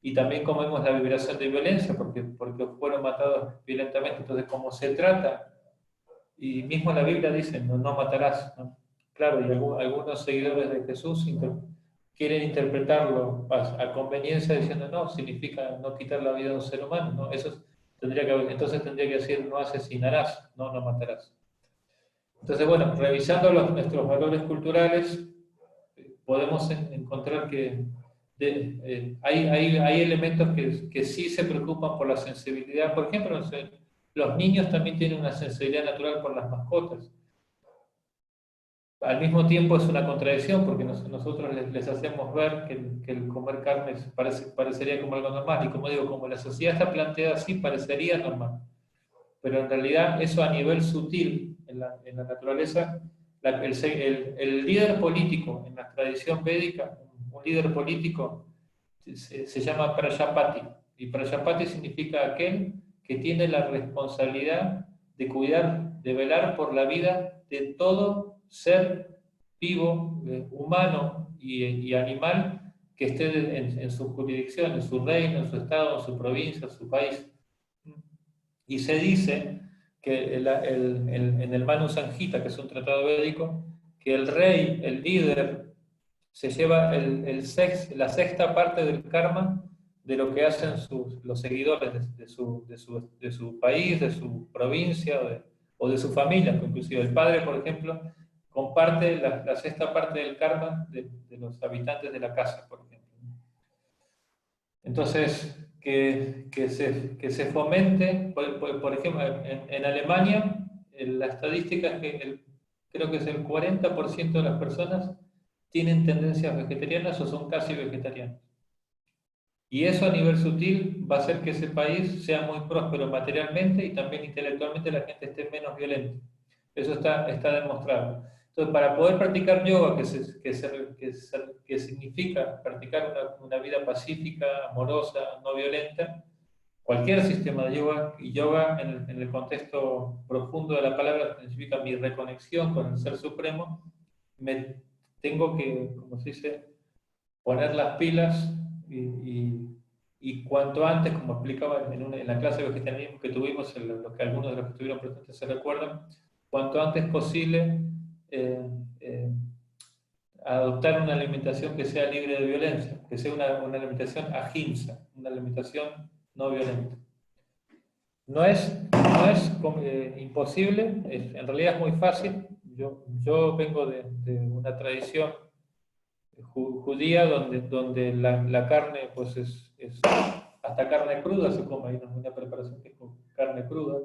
Y también comemos la vibración de violencia porque fueron matados violentamente. Entonces, como se trata, y mismo la Biblia dice, no matarás, ¿no? Claro, y algunos seguidores de Jesús quieren interpretarlo a conveniencia diciendo, no, significa no quitar la vida de un ser humano, ¿no? Entonces tendría que decir, no asesinarás, no matarás. Entonces, bueno, revisando nuestros valores culturales, podemos encontrar que hay elementos que sí se preocupan por la sensibilidad. Por ejemplo, los niños también tienen una sensibilidad natural por las mascotas. Al mismo tiempo es una contradicción porque nosotros les hacemos ver que el comer carne parecería como algo normal. Y como digo, como la sociedad está planteada así, parecería normal. Pero en realidad eso a nivel sutil en la naturaleza, el líder político en la tradición védica, un líder político se llama Prajapati, y Prajapati significa aquel que tiene la responsabilidad de cuidar, de velar por la vida de todo ser vivo, humano y animal que esté en su jurisdicción, en su reino, en su estado, en su provincia, en su país. Y se dice que en el Manu Sanjita, que es un tratado védico, que el rey, el líder, se lleva la sexta parte del karma de lo que hacen los seguidores de su país, de su provincia o de su familia. Inclusive el padre, por ejemplo, comparte la sexta parte del karma de los habitantes de la casa, por ejemplo. Entonces, que se fomente, por ejemplo, en Alemania, la estadística es que creo que es el 40% de las personas tienen tendencias vegetarianas o son casi vegetarianas. Y eso a nivel sutil va a hacer que ese país sea muy próspero materialmente y también intelectualmente la gente esté menos violenta. Eso está demostrado. Entonces, para poder practicar yoga, que significa practicar una vida pacífica, amorosa, no violenta, cualquier sistema de yoga, y yoga en el contexto profundo de la palabra significa mi reconexión con el Ser Supremo, me tengo que, como se dice, poner las pilas y cuanto antes, como explicaba en la clase de vegetarianismo que tuvimos, los que algunos de los que estuvieron presentes se recuerdan, cuanto antes posible eh, eh, adoptar una alimentación que sea libre de violencia, que sea una alimentación ahimsa, una alimentación no violenta. No es imposible, en realidad es muy fácil. Yo vengo de una tradición judía donde la carne pues hasta carne cruda se come, hay una preparación que es con carne cruda.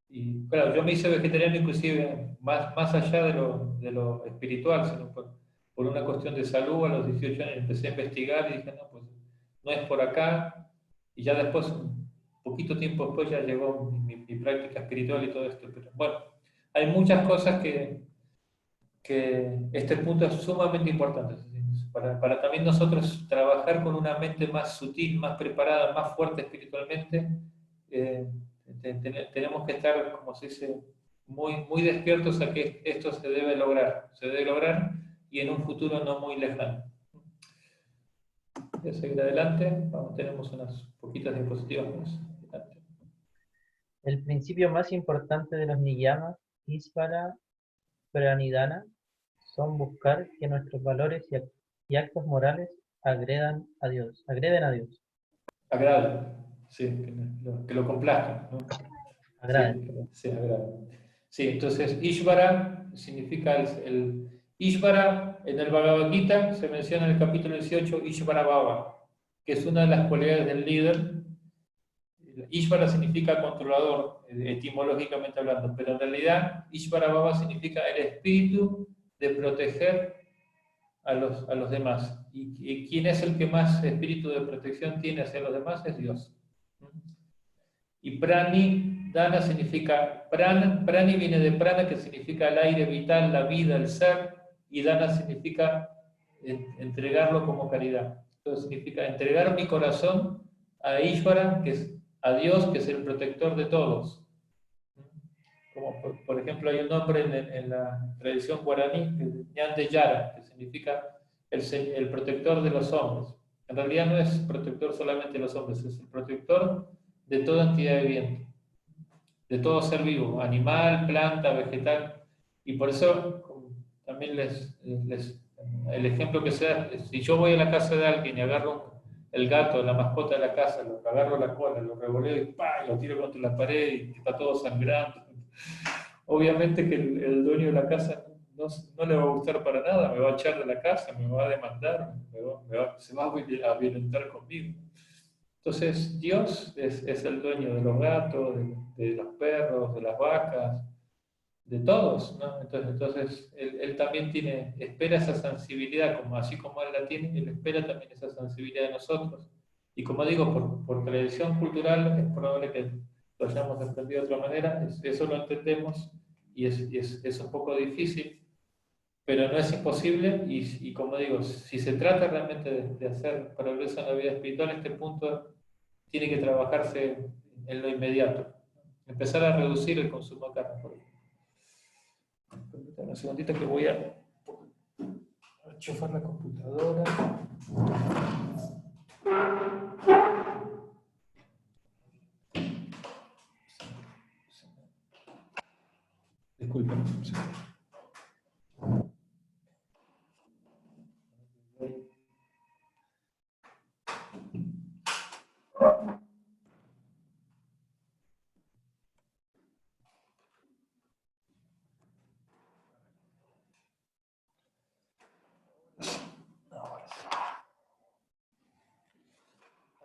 Y claro, yo me hice vegetariano inclusive más allá de lo espiritual, sino por una cuestión de salud. A los 18 años empecé a investigar y dije, no, pues no es por acá. Y ya después, un poquito tiempo después, ya llegó mi práctica espiritual y todo esto. Pero bueno, hay muchas cosas que este punto es sumamente importante. Para también nosotros trabajar con una mente más sutil, más preparada, más fuerte espiritualmente, eh, tenemos que estar, como se dice, muy despiertos a que esto se debe lograr y en un futuro no muy lejano. Voy a seguir adelante, tenemos unas poquitas diapositivas más. Adelante. El principio más importante de los niyamas, Ishvara Pranidhana, son buscar que nuestros valores y actos morales agreden a Dios. Agrade, sí, que lo complazca, ¿no? Agraden. Sí, sí, agrade. Sí, entonces Ishvara significa Ishvara en el Bhagavad Gita se menciona en el capítulo 18 Ishvara Bhava, que es una de las cualidades del líder. Ishvara significa controlador, etimológicamente hablando, pero en realidad Ishvara Bhava significa el espíritu de proteger a los demás. ¿Y quién es el que más espíritu de protección tiene hacia los demás? Es Dios. Y prani, dana significa, prani viene de prana, que significa el aire vital, la vida, el ser, y dana significa entregarlo como caridad. Entonces significa entregar mi corazón a Ishvara, que es a Dios, que es el protector de todos. Como por ejemplo hay un nombre en la tradición guaraní, que es Ñande Yara, que significa el protector de los hombres. En realidad no es protector solamente de los hombres, es el protector de toda entidad viviente, de todo ser vivo, animal, planta, vegetal. Y por eso también el ejemplo que sea, si yo voy a la casa de alguien y agarro el gato, la mascota de la casa, lo agarro la cola, lo revoleo y ¡pah!, lo tiro contra la pared y está todo sangrando. Obviamente que el dueño de la casa no le va a gustar para nada, me va a echar de la casa, me va a demandar, se va a violentar conmigo. Entonces, Dios es el dueño de los gatos, de los perros, de las vacas, de todos, ¿no? Entonces él también espera esa sensibilidad, así como Él la tiene, Él espera también esa sensibilidad de nosotros. Y como digo, por tradición cultural, es probable que lo hayamos aprendido de otra manera, eso lo entendemos y es un poco difícil, pero no es imposible. Y como digo, si se trata realmente de hacer progreso en la vida espiritual, este punto tiene que trabajarse en lo inmediato. Empezar a reducir el consumo de carne, por ejemplo. Permítanme un segundito que voy a enchufar la computadora. Disculpen.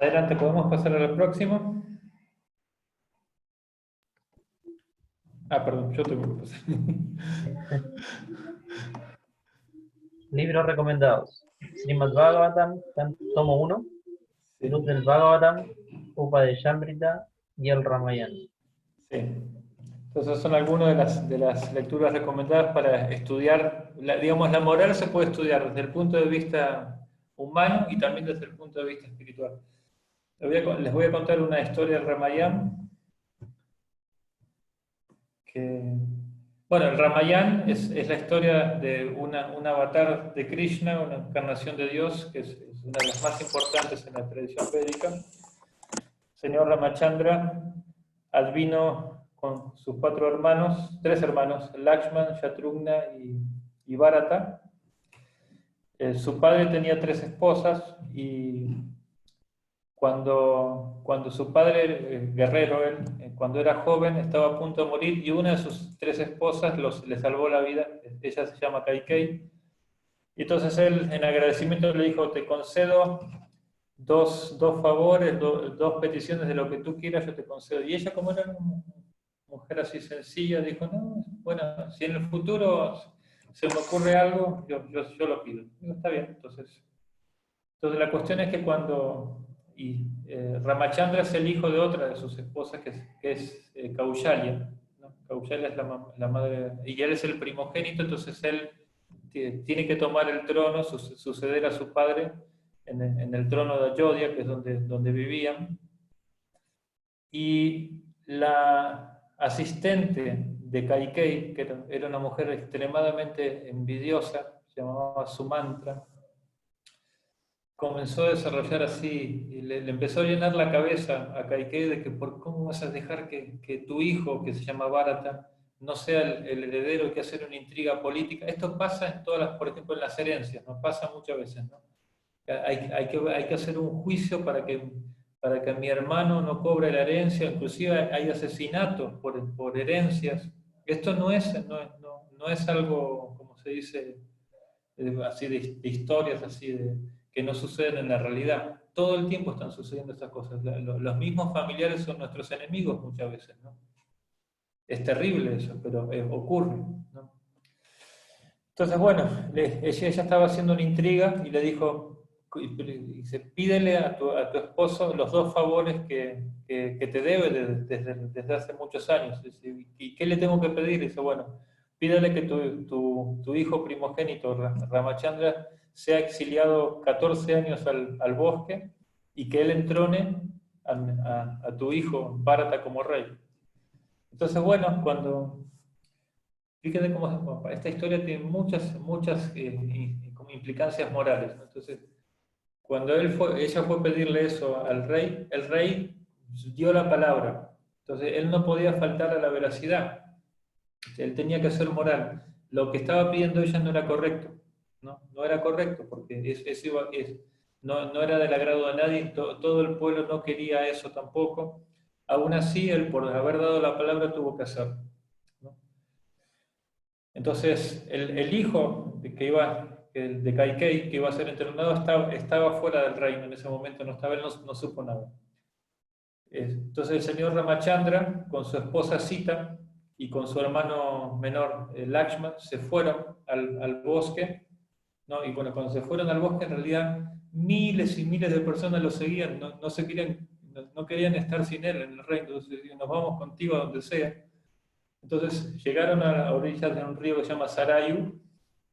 Adelante, ¿podemos pasar a la próxima? Perdón, yo tengo que pasar. Libros recomendados. Srimad Bhagavatam, tomo 1. Sí. Luz del Bhagavatam, Upadeshamrita y el Ramayana. Sí. Entonces son algunas de las lecturas recomendadas para estudiar, digamos, la moral se puede estudiar desde el punto de vista humano y también desde el punto de vista espiritual. Les voy a contar una historia del Ramayana. Bueno, el Ramayana es la historia de un avatar de Krishna, una encarnación de Dios, que es una de las más importantes en la tradición védica. Señor Ramachandra advino con sus 3 hermanos, Lakshman, Shatrughna y Bharata. Su padre tenía 3 esposas y cuando su padre, guerrero, cuando era joven, estaba a punto de morir y una de sus 3 esposas le salvó la vida. Ella se llama Kaikeyi. Y entonces él, en agradecimiento, le dijo: te concedo dos favores, 2 peticiones de lo que tú quieras, yo te concedo. Y ella, como era una mujer así sencilla, dijo: no, bueno, si en el futuro se me ocurre algo, yo lo pido. Digo, está bien. Entonces la cuestión es que Ramachandra es el hijo de otra de sus esposas, que es Kaushalya, ¿no? Kaushalya es la madre, y él es el primogénito, entonces él tiene que tomar el trono, suceder a su padre en el trono de Ayodhya, que es donde vivían. Y la asistente de Kaikeyi, que era una mujer extremadamente envidiosa, se llamaba Sumantra, comenzó a desarrollar así, y le empezó a llenar la cabeza a Kaikeyi de que cómo vas a dejar que tu hijo, que se llama Bharata, no sea el heredero, hay que hacer una intriga política. Esto pasa en todas por ejemplo, en las herencias, ¿no? Pasa muchas veces, ¿no? Hay que hacer un juicio para que mi hermano no cobre la herencia, inclusive hay asesinatos por herencias. Esto no es algo, como se dice, así de historias así que no suceden en la realidad. Todo el tiempo están sucediendo estas cosas. Los mismos familiares son nuestros enemigos muchas veces, ¿no? Es terrible eso, pero ocurre, ¿no? Entonces, bueno, ella estaba haciendo una intriga y le dijo, pídele a tu esposo los 2 favores que te debe desde hace muchos años. ¿Y qué le tengo que pedir? Dice, bueno, pídele que tu hijo primogénito, Ramachandra, sea exiliado 14 años al bosque y que él entrone a tu hijo Bharata como rey. Entonces, bueno, fíjate cómo esta historia tiene muchas como implicancias morales, ¿no? Entonces, cuando ella fue a pedirle eso al rey, el rey dio la palabra. Entonces, él no podía faltar a la veracidad. Él tenía que ser moral. Lo que estaba pidiendo ella no era correcto. No era correcto, porque no era del agrado de nadie. Todo el pueblo no quería eso tampoco. Aún así, él, por haber dado la palabra, tuvo que hacerlo, ¿no? Entonces, el hijo de Kaikeyi, que iba a ser entrenado, estaba fuera del reino en ese momento, no estaba, él no supo nada. Entonces el señor Ramachandra, con su esposa Sita y con su hermano menor Lakshman, se fueron al bosque, ¿no? Y bueno, cuando se fueron al bosque, en realidad miles y miles de personas lo seguían, no querían estar sin él en el reino. Entonces, nos vamos contigo a donde sea. Entonces llegaron a orillas de un río que se llama Sarayu,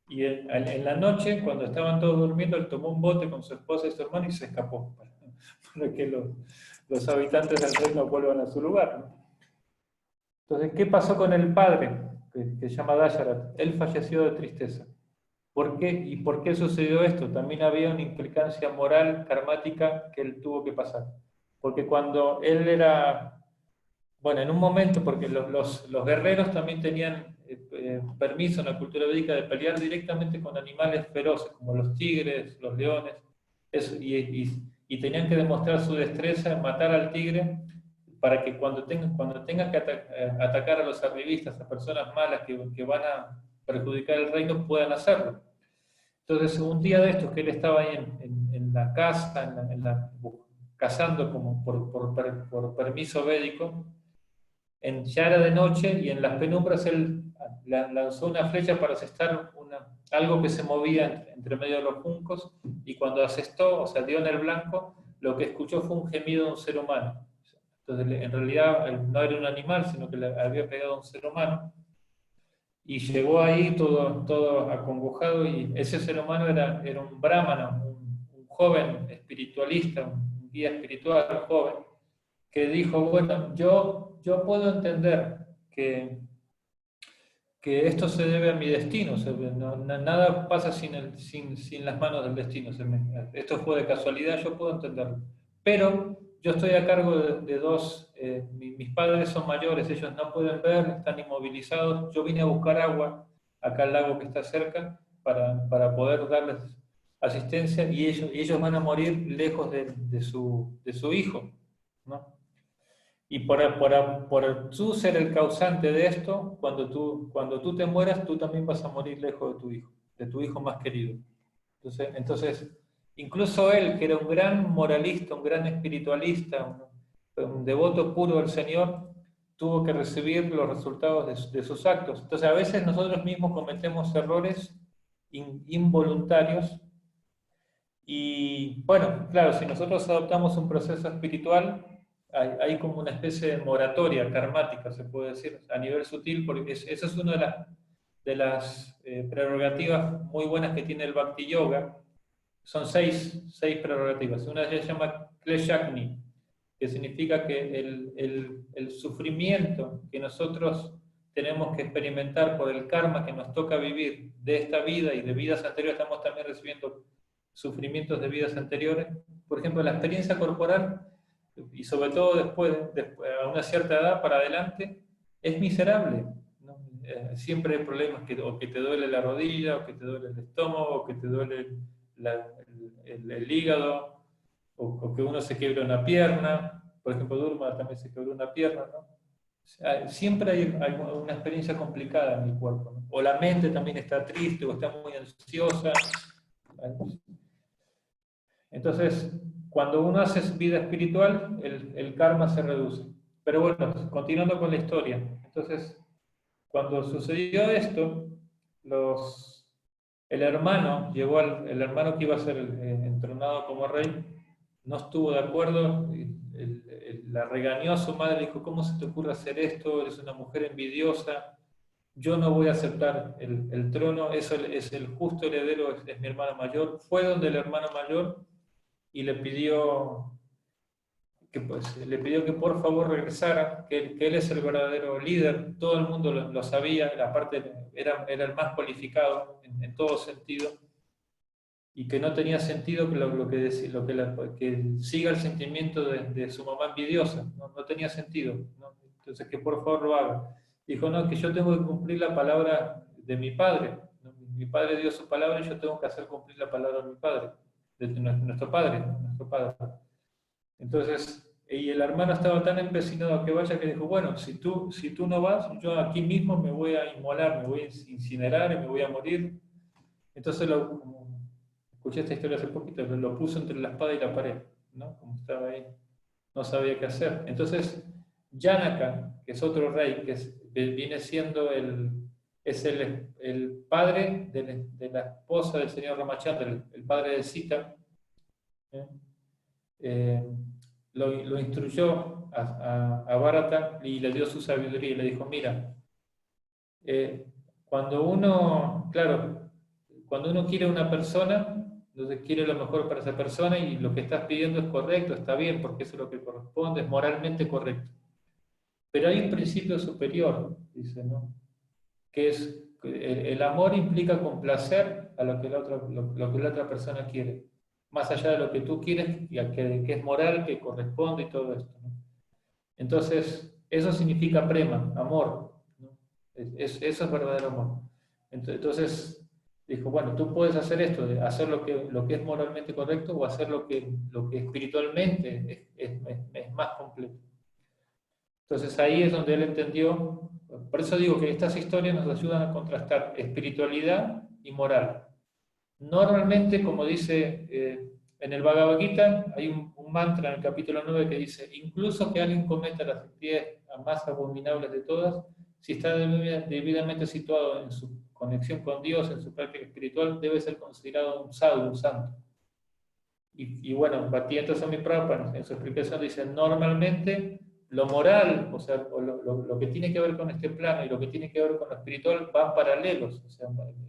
y en la noche, cuando estaban todos durmiendo, él tomó un bote con su esposa y su hermano y se escapó, para que los habitantes del reino vuelvan a su lugar, ¿no? Entonces, ¿qué pasó con el padre, que se llama Dasharat? Él falleció de tristeza. ¿Por qué? ¿Y por qué sucedió esto? También había una implicancia moral, karmática, que él tuvo que pasar. Porque cuando él era... Bueno, en un momento, porque los guerreros también tenían permiso en la cultura védica de pelear directamente con animales feroces, como los tigres, los leones, y tenían que demostrar su destreza en matar al tigre para que cuando tengan que atacar a los arribistas, a personas malas que van a perjudicar el reino, puedan hacerlo. Entonces, un día de estos que él estaba ahí en la casa, cazando como por permiso védico, ya era de noche y en las penumbras él lanzó una flecha para asestar algo que se movía entre medio de los juncos, y cuando asestó, o sea, dio en el blanco, lo que escuchó fue un gemido de un ser humano. Entonces, en realidad no era un animal, sino que le había pegado a un ser humano. Y llegó ahí todo acongojado, y ese ser humano era un brahmana, un joven espiritualista, un guía espiritual joven, que dijo, bueno, yo puedo entender que esto se debe a mi destino, o sea, nada pasa sin las manos del destino, esto fue de casualidad, yo puedo entenderlo. Pero yo estoy a cargo de dos, mis padres son mayores, ellos no pueden ver, están inmovilizados, yo vine a buscar agua acá al lago que está cerca para poder darles asistencia, y ellos van a morir lejos de su hijo, ¿no? Y por tú ser el causante de esto, cuando tú te mueras, tú también vas a morir lejos de tu hijo más querido. Entonces, incluso él, que era un gran moralista, un gran espiritualista, un devoto puro del Señor, tuvo que recibir los resultados de sus actos. Entonces, a veces nosotros mismos cometemos errores involuntarios. Y bueno, claro, si nosotros adoptamos un proceso espiritual, hay como una especie de moratoria karmática, se puede decir, a nivel sutil, porque esa es una de las prerrogativas muy buenas que tiene el Bhakti Yoga. Son seis prerrogativas. Una de ellas se llama Kleshakni, que significa que el sufrimiento que nosotros tenemos que experimentar por el karma que nos toca vivir de esta vida y de vidas anteriores, estamos también recibiendo sufrimientos de vidas anteriores. Por ejemplo, la experiencia corporal, y sobre todo después a una cierta edad para adelante, es miserable, ¿no? Siempre hay problemas, o que te duele la rodilla, o que te duele el estómago, o que te duele el hígado, o que uno se quiebra una pierna. Por ejemplo, Durma también se quebró una pierna, ¿no? O sea, siempre hay una experiencia complicada en el cuerpo, ¿no? O la mente también está triste, o está muy ansiosa. Entonces, cuando uno hace vida espiritual, el karma se reduce. Pero bueno, continuando con la historia. Entonces, cuando sucedió esto, el hermano, el hermano que iba a ser entronado como rey, no estuvo de acuerdo, la regañó a su madre, dijo, ¿cómo se te ocurre hacer esto? Eres una mujer envidiosa, yo no voy a aceptar el trono, eso es el justo heredero, es mi hermano mayor. Fue donde el hermano mayor y le pidió que por favor regresara, que él es el verdadero líder, todo el mundo lo sabía, aparte era el más cualificado en todo sentido, y que no tenía sentido que siga el sentimiento de su mamá envidiosa, no tenía sentido, ¿no? Entonces que por favor lo haga. Dijo, no, que yo tengo que cumplir la palabra de mi padre, ¿no? Mi padre dio su palabra y yo tengo que hacer cumplir la palabra de mi padre, de nuestro padre. Entonces, y el hermano estaba tan empecinado a que vaya que dijo, bueno, si tú no vas, yo aquí mismo me voy a inmolar, me voy a incinerar y me voy a morir. Entonces, como escuché esta historia hace poquito, lo puso entre la espada y la pared, ¿no? Como estaba ahí, no sabía qué hacer. Entonces, Janaka, que es otro rey, que viene siendo el padre de la esposa del señor Ramachandra, el padre de Sita, lo instruyó a Bharata y le dio su sabiduría y le dijo, mira, cuando uno quiere a una persona, entonces quiere lo mejor para esa persona y lo que estás pidiendo es correcto, está bien, porque eso es lo que corresponde, es moralmente correcto. Pero hay un principio superior, dice, ¿no? Que es, el amor implica complacer a lo que la otra persona quiere, más allá de lo que tú quieres, y que es moral, que corresponde y todo esto, ¿no? Entonces, eso significa prema, amor, ¿no? Eso es verdadero amor. Entonces, dijo, bueno, tú puedes hacer esto, de hacer lo que es moralmente correcto, o hacer lo que espiritualmente es más completo. Entonces ahí es donde él entendió, por eso digo que estas historias nos ayudan a contrastar espiritualidad y moral. Normalmente, como dice en el Bhagavad Gita, hay un mantra en el capítulo 9 que dice, incluso que alguien cometa las 10 más abominables de todas, si está debidamente situado en su conexión con Dios, en su práctica espiritual, debe ser considerado un sadhu, un santo. Y bueno, Bhaktivedanta Swami Prabhupada en su explicación dice, normalmente lo moral, o sea, lo que tiene que ver con este plano y lo que tiene que ver con lo espiritual van paralelos, o sea,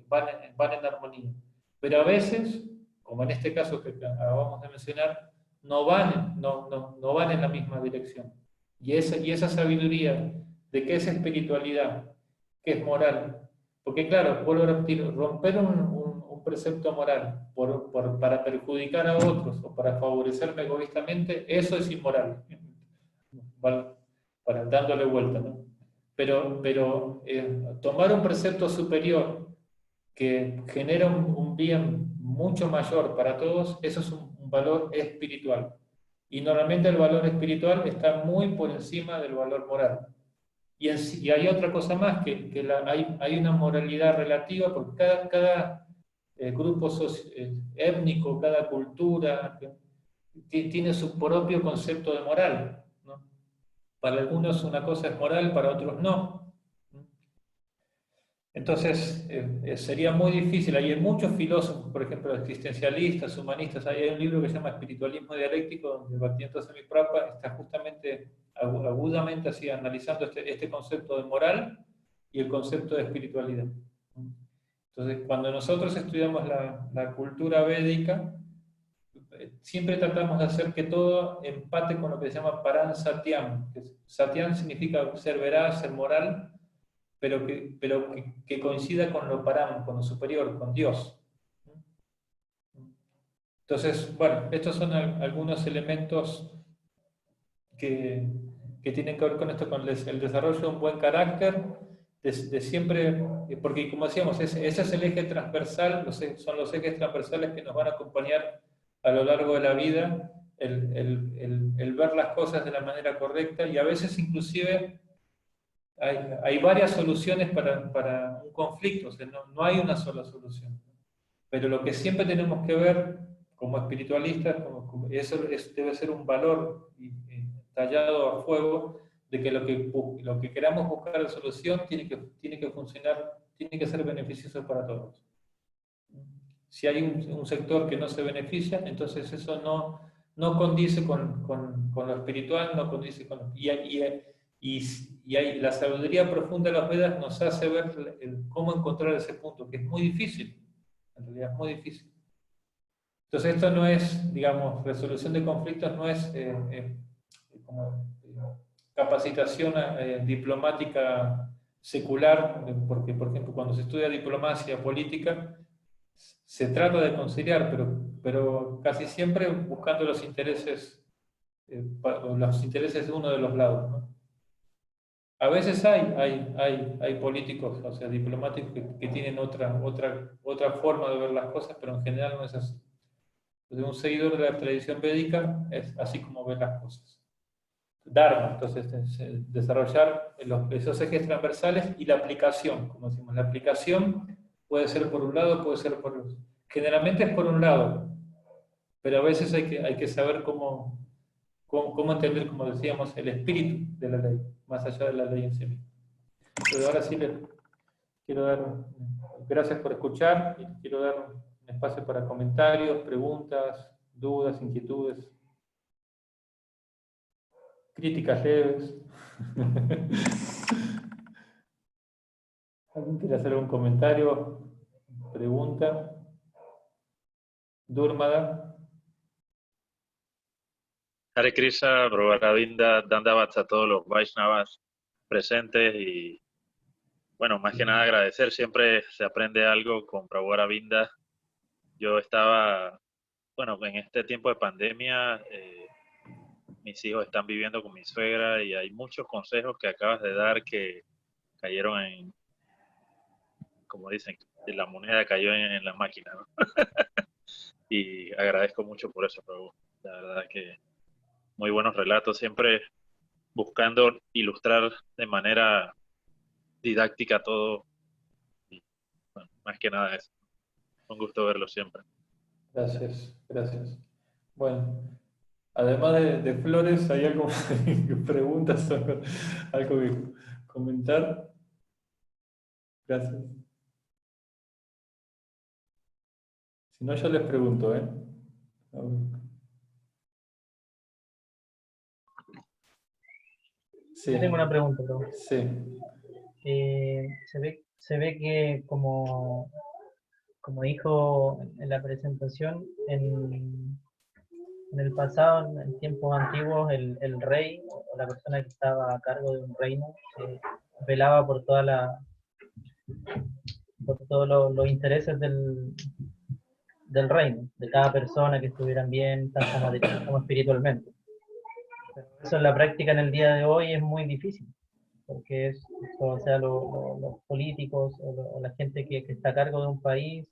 van en armonía. Pero a veces, como en este caso que acabamos de mencionar, no van en la misma dirección. Y esa sabiduría de qué es espiritualidad, qué es moral, porque claro, vuelvo a repetir, romper un precepto moral para perjudicar a otros o para favorecerme egoístamente, eso es inmoral. Dándole vuelta, ¿no? Pero tomar un precepto superior que genera un bien mucho mayor para todos, eso es un valor espiritual. Y normalmente el valor espiritual está muy por encima del valor moral. Y hay otra cosa más, que hay una moralidad relativa, porque cada grupo étnico, cada cultura, tiene su propio concepto de moral, ¿no? Para algunos una cosa es moral, para otros no. Entonces, sería muy difícil. Hay muchos filósofos, por ejemplo, existencialistas, humanistas. Hay un libro que se llama Espiritualismo Dialéctico, donde Bhaktivedanta Swami Prabhupada está justamente, agudamente así, analizando este concepto de moral y el concepto de espiritualidad. Entonces, cuando nosotros estudiamos la cultura védica, siempre tratamos de hacer que todo empate con lo que se llama Paran Satyam. Satyam significa ser veraz, ser moral, pero que coincida con lo param, con lo superior, con Dios. Entonces, bueno, estos son algunos elementos que tienen que ver con esto, con el desarrollo de un buen carácter, de siempre, porque como decíamos, ese es el eje transversal, son los ejes transversales que nos van a acompañar a lo largo de la vida, el ver las cosas de la manera correcta, y a veces inclusive hay varias soluciones para un conflicto, o sea, no hay una sola solución. Pero lo que siempre tenemos que ver como espiritualistas, eso debe ser un valor tallado a fuego, de que lo que queramos buscar de solución tiene que funcionar, tiene que ser beneficioso para todos. Si hay un sector que no se beneficia, entonces eso no condice con lo espiritual, no condice con... la sabiduría profunda de los Vedas nos hace ver cómo encontrar ese punto, que es muy difícil, en realidad es muy difícil. Entonces esto no es, digamos, resolución de conflictos, no es como capacitación diplomática secular, porque por ejemplo cuando se estudia diplomacia política, se trata de conciliar, pero casi siempre buscando los intereses de uno de los lados, ¿no? A veces hay políticos, o sea, diplomáticos que tienen otra forma de ver las cosas, pero en general no es así. Entonces, un seguidor de la tradición védica es así como ve las cosas. Dharma, entonces, desarrollar esos ejes transversales y la aplicación, como decimos, la aplicación puede ser por un lado, puede ser por otro. Generalmente es por un lado, pero a veces hay que saber cómo entender, como decíamos, el espíritu de la ley, más allá de la ley en sí misma. Pero ahora sí les quiero dar gracias por escuchar y les quiero dar un espacio para comentarios, preguntas, dudas, inquietudes, críticas leves. ¿Alguien quiere hacer algún comentario? ¿Pregunta? Durmada. Hare Krishna, Prabhu Aravinda, Dandavats a todos los Vaishnavas presentes y, bueno, más que nada agradecer. Siempre se aprende algo con Prabhu Aravinda. Yo estaba, bueno, en este tiempo de pandemia, mis hijos están viviendo con mi suegra y hay muchos consejos que acabas de dar que cayeron en, como dicen, la moneda cayó en la máquina, ¿no? Y agradezco mucho por eso, Prabhu. La verdad que muy buenos relatos, siempre buscando ilustrar de manera didáctica todo. Y, bueno, más que nada eso. Un gusto verlo siempre. Gracias, gracias. Bueno, además de flores, ¿hay algo, preguntas, algo que comentar? Gracias. Si no, yo les pregunto, ¿eh? A Sí, Yo tengo una pregunta, bro. sí. Se ve que como dijo en la presentación, en el pasado, en tiempos antiguos, el rey o la persona que estaba a cargo de un reino velaba por por todos los intereses del reino, de cada persona, que estuvieran bien, tanto material como espiritualmente. Pero eso en la práctica en el día de hoy es muy difícil, porque o sea, los políticos o la gente que está a cargo de un país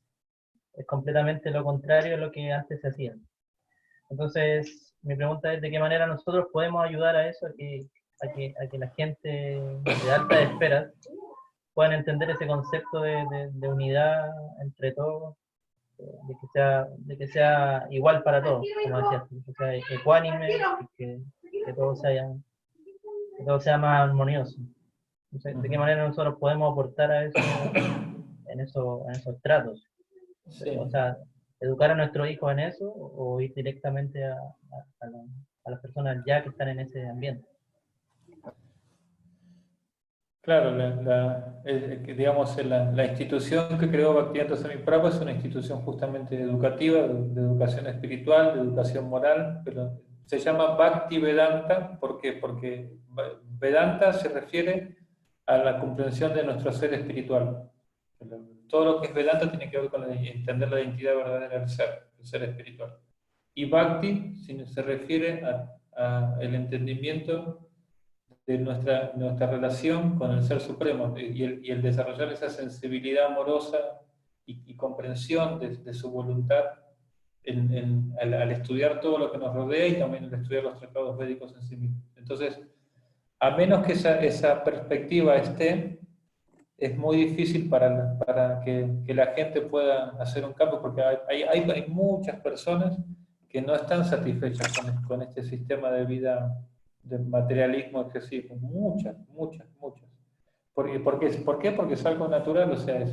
es completamente lo contrario a lo que antes se hacía. Entonces, mi pregunta es de qué manera nosotros podemos ayudar a eso, a que la gente de altas esferas puedan entender ese concepto de unidad entre todos, de que sea igual para todos, como decías tú, que sea ecuánime, que que todo sea más armonioso. Entonces, ¿de qué manera nosotros podemos aportar a eso en esos tratos? Sí. O sea, educar a nuestros hijos en eso o ir directamente a las personas ya que están en ese ambiente. Claro, digamos, la institución que creó Bhaktivedanta Swami Prabhupada es una institución justamente educativa, de educación espiritual, de educación moral, pero se llama Bhakti Vedanta, ¿por qué? Porque Vedanta se refiere a la comprensión de nuestro ser espiritual. Todo lo que es Vedanta tiene que ver con entender la identidad verdadera del ser, el ser espiritual. Y Bhakti se refiere al entendimiento de nuestra relación con el Ser Supremo y el desarrollar esa sensibilidad amorosa y comprensión de su voluntad al estudiar todo lo que nos rodea y también al estudiar los tratados védicos en sí mismos. Entonces, a menos que esa perspectiva esté, es muy difícil para que la gente pueda hacer un cambio, porque hay muchas personas que no están satisfechas con este sistema de vida de materialismo excesivo. Muchas. ¿Por qué? Porque es algo natural, o sea,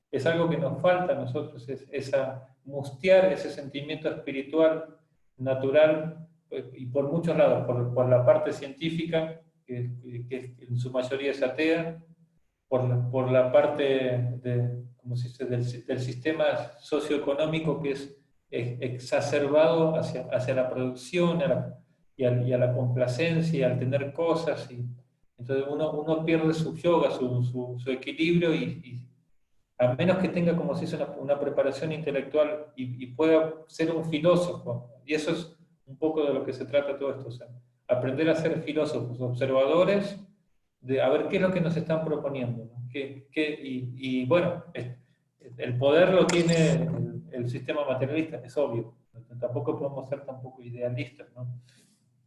es algo que nos falta a nosotros, es mustear ese sentimiento espiritual natural, y por muchos lados, por la parte científica, que en su mayoría es atea, por la parte ¿cómo se dice? del sistema socioeconómico que es exacerbado hacia la producción y a la complacencia, al tener cosas. Entonces uno pierde su yoga, su equilibrio, y a menos que tenga, como se dice, una preparación intelectual y pueda ser un filósofo. Y eso es un poco de lo que se trata todo esto, o sea, aprender a ser filósofos, observadores, de a ver qué es lo que nos están proponiendo, ¿no? Y bueno, el poder lo tiene el sistema materialista, es obvio. Tampoco podemos ser tampoco idealistas, ¿no?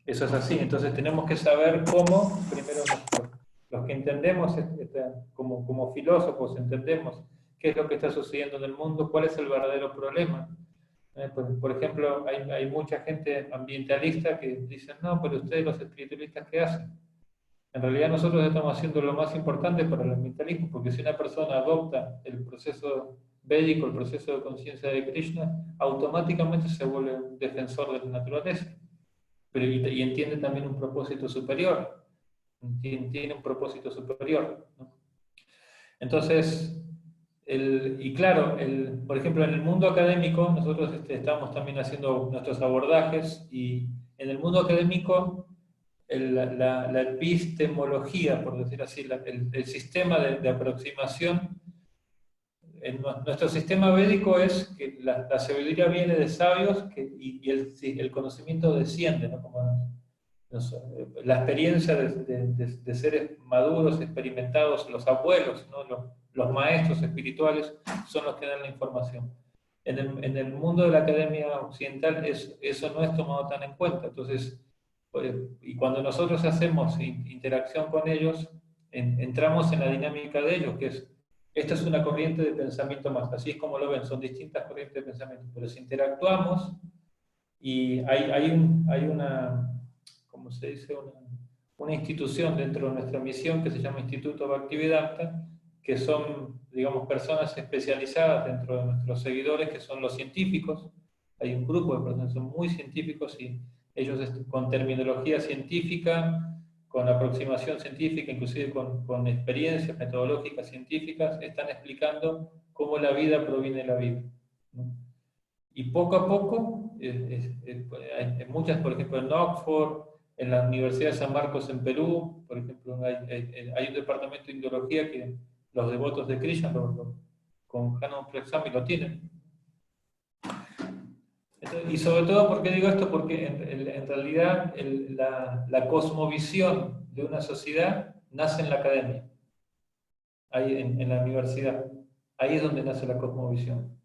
Eso es así. Entonces tenemos que saber cómo, primero los que entendemos, como filósofos, entendemos qué es lo que está sucediendo en el mundo, cuál es el verdadero problema. Por ejemplo, hay mucha gente ambientalista que dice, no, pero ustedes los espiritualistas, ¿qué hacen? En realidad nosotros estamos haciendo lo más importante para el ambientalismo, porque si una persona adopta el proceso védico, el proceso de conciencia de Krishna, automáticamente se vuelve un defensor de la naturaleza, pero y entiende también un propósito superior, tiene un propósito superior, ¿no? Entonces, y claro, por ejemplo, en el mundo académico, nosotros estamos también haciendo nuestros abordajes, y en el mundo académico, la epistemología, por decir así, el sistema de aproximación, nuestro sistema védico es que la sabiduría viene de sabios y el conocimiento desciende, ¿no? Como la experiencia de seres maduros, experimentados, los abuelos, ¿no? Los maestros espirituales son los que dan la información. En el mundo de la academia occidental eso no es tomado tan en cuenta. Entonces, y cuando nosotros hacemos interacción con ellos, entramos en la dinámica de ellos, que es, esta es una corriente de pensamiento más, así es como lo ven, son distintas corrientes de pensamiento, pero si interactuamos y hay una, ¿cómo se dice? Una institución dentro de nuestra misión que se llama Instituto Bhaktivedanta, que son, digamos, personas especializadas dentro de nuestros seguidores, que son los científicos, hay un grupo de personas que son muy científicos y ellos con terminología científica, con aproximación científica, inclusive con experiencias metodológicas científicas, están explicando cómo la vida proviene de la vida, ¿no? Y poco a poco, hay muchas, por ejemplo, en Oxford, en la Universidad de San Marcos en Perú, por ejemplo, hay un departamento de indología que los devotos de Krishna con Hanuman Prexami lo tienen. Entonces, y sobre todo, ¿por qué digo esto? Porque en realidad la cosmovisión de una sociedad nace en la academia, ahí en la universidad. Ahí es donde nace la cosmovisión.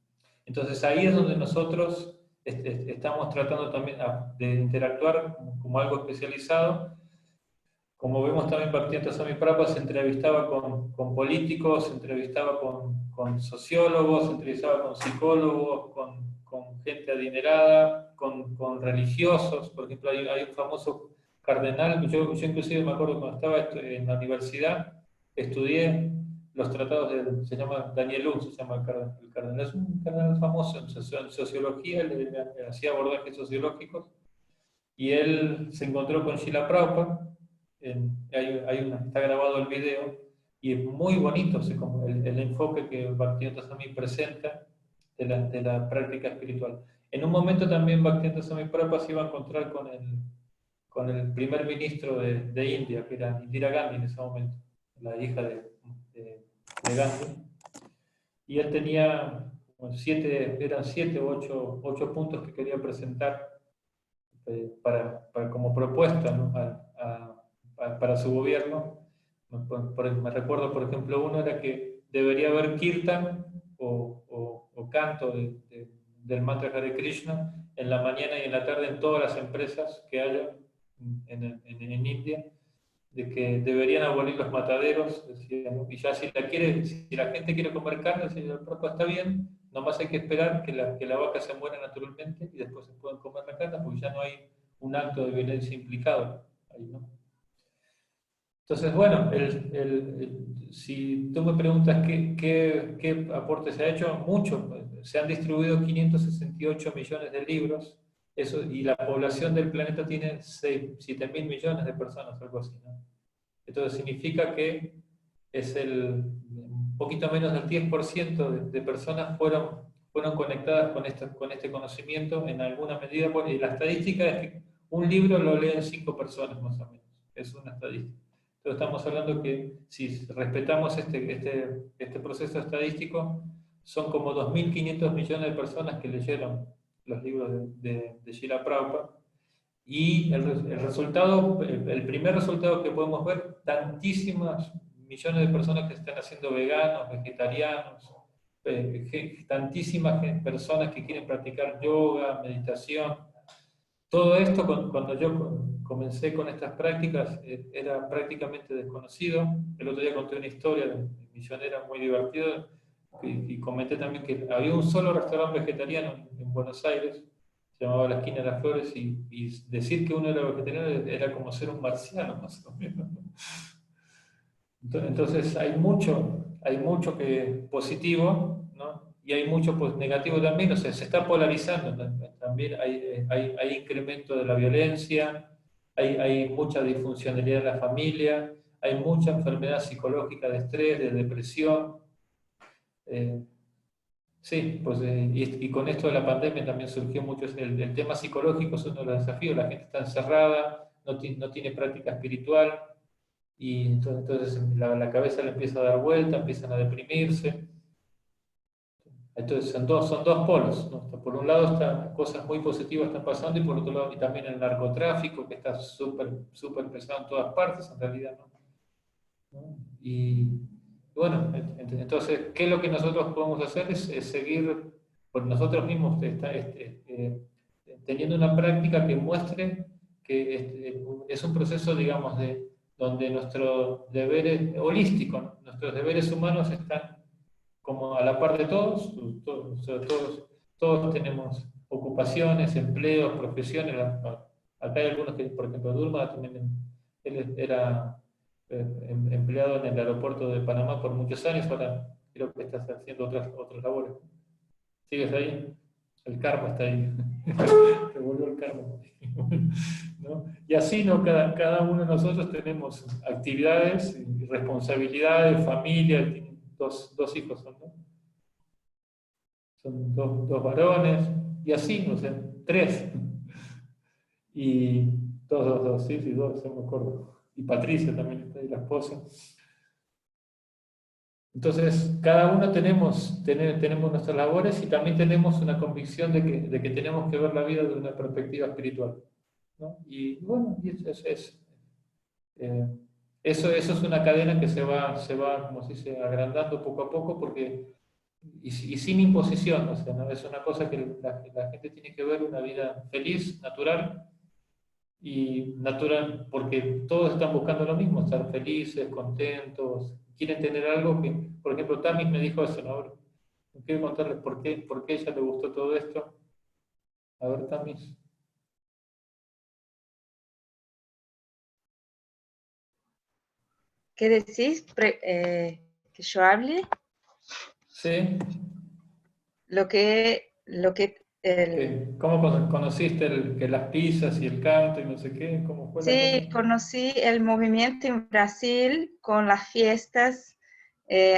Entonces ahí es donde nosotros estamos tratando también de interactuar como algo especializado. Como vemos también, Bhaktivedanta Swami Prabhupada se entrevistaba con políticos, se entrevistaba con sociólogos, se entrevistaba con psicólogos, con gente adinerada, con religiosos. Por ejemplo, hay un famoso cardenal, yo inclusive me acuerdo cuando estaba en la universidad, estudié los tratados se llama Daniel Luz, se llama el cardenal, es un cardenal famoso en sociología, le hacía abordajes sociológicos, y él se encontró con Srila Prabhupada, está grabado el video, y es muy bonito el enfoque que Bhaktivedanta Swami presenta de la práctica espiritual. En un momento también Bhaktivedanta Swami Prabhupada se iba a encontrar con el primer ministro de India, que era Indira Gandhi en ese momento, la hija de Gandhi, y él tenía eran 7 o 8 puntos que quería presentar como propuesta, ¿no? Para su gobierno. Me recuerdo, por ejemplo, uno era que debería haber kirtan o canto del mantra Hare Krishna en la mañana y en la tarde en todas las empresas que haya en India, de que deberían abolir los mataderos, decía, ¿no? Y ya si la gente quiere comer carne, si el propio está bien, nomás hay que esperar que la vaca se muera naturalmente y después se pueden comer la carne, porque ya no hay un acto de violencia implicado ahí, ¿no? Entonces, bueno, si tú me preguntas qué aporte se ha hecho, mucho. Se han distribuido 568 millones de libros, y la población del planeta tiene 7.000 millones de personas, algo así, ¿no? Entonces significa que un poquito menos del 10% de personas fueron conectadas con este conocimiento en alguna medida. Y la estadística es que un libro lo leen 5 personas más o menos. Es una estadística. Entonces estamos hablando que si respetamos este proceso estadístico, son como 2.500 millones de personas que leyeron los libros de Srila Prabhupada. Y el resultado, el primer resultado que podemos ver, tantísimas millones de personas que se están haciendo veganos, vegetarianos, tantísimas personas que quieren practicar yoga, meditación. Todo esto, cuando yo comencé con estas prácticas, era prácticamente desconocido. El otro día conté una historia de misionera muy divertida, y comenté también que había un solo restaurante vegetariano en Buenos Aires, se llamaba La Esquina de las Flores, y decir que uno era vegetariano era como ser un marciano, más o menos. Entonces hay mucho que positivo, ¿no? Y hay mucho pues, negativo también, o sea, se está polarizando. También hay incremento de la violencia, hay mucha disfuncionalidad en la familia, hay mucha enfermedad psicológica de estrés, de depresión. Sí, pues, y con esto de la pandemia también surgió mucho el tema psicológico, es uno de los desafíos. La gente está encerrada, no tiene práctica espiritual, y entonces la cabeza le empieza a dar vuelta, empiezan a deprimirse. Entonces son dos polos, ¿no? Por un lado cosas muy positivas están pasando, y por otro lado y también el narcotráfico, que está súper pesado en todas partes en realidad, ¿no? Y bueno, entonces, ¿qué es lo que nosotros podemos hacer? Es seguir por nosotros mismos teniendo una práctica que muestre que es un proceso, digamos, donde nuestros deberes holísticos, ¿no? Nuestros deberes humanos están como a la par de todos. Todos tenemos ocupaciones, empleos, profesiones. Acá hay algunos que, por ejemplo, Durma también, él era empleado en el aeropuerto de Panamá por muchos años, ahora creo que estás haciendo otras labores. ¿Sigues ahí? El karma está ahí. Te volvió el karma. ¿No? Y así, ¿no? Cada uno de nosotros tenemos actividades y responsabilidades, familia, tienen dos hijos, ¿no? Son dos varones, y así, no sé, tres. Y dos, sí, dos, no me acuerdo. Y Patricia también está ahí, la esposa. Entonces, cada uno tenemos nuestras labores y también tenemos una convicción de que tenemos que ver la vida desde una perspectiva espiritual, ¿no? Y bueno, y eso es una cadena que se va, como se dice, agrandando poco a poco porque, y sin imposición, o sea, ¿no? Es una cosa que la gente tiene que ver, una vida feliz, natural, y natural porque todos están buscando lo mismo, estar felices, contentos, quieren tener algo que, por ejemplo, Tamis me dijo eso, ¿no? Ahora, quiero contarles por qué a ella le gustó todo esto. A ver, Tamis. ¿Qué decís? ¿Que yo hable? Sí. ¿Cómo conociste que las pizzas y el canto y no sé qué? ¿Cómo fue la cosa? Sí, conocí el movimiento en Brasil con las fiestas,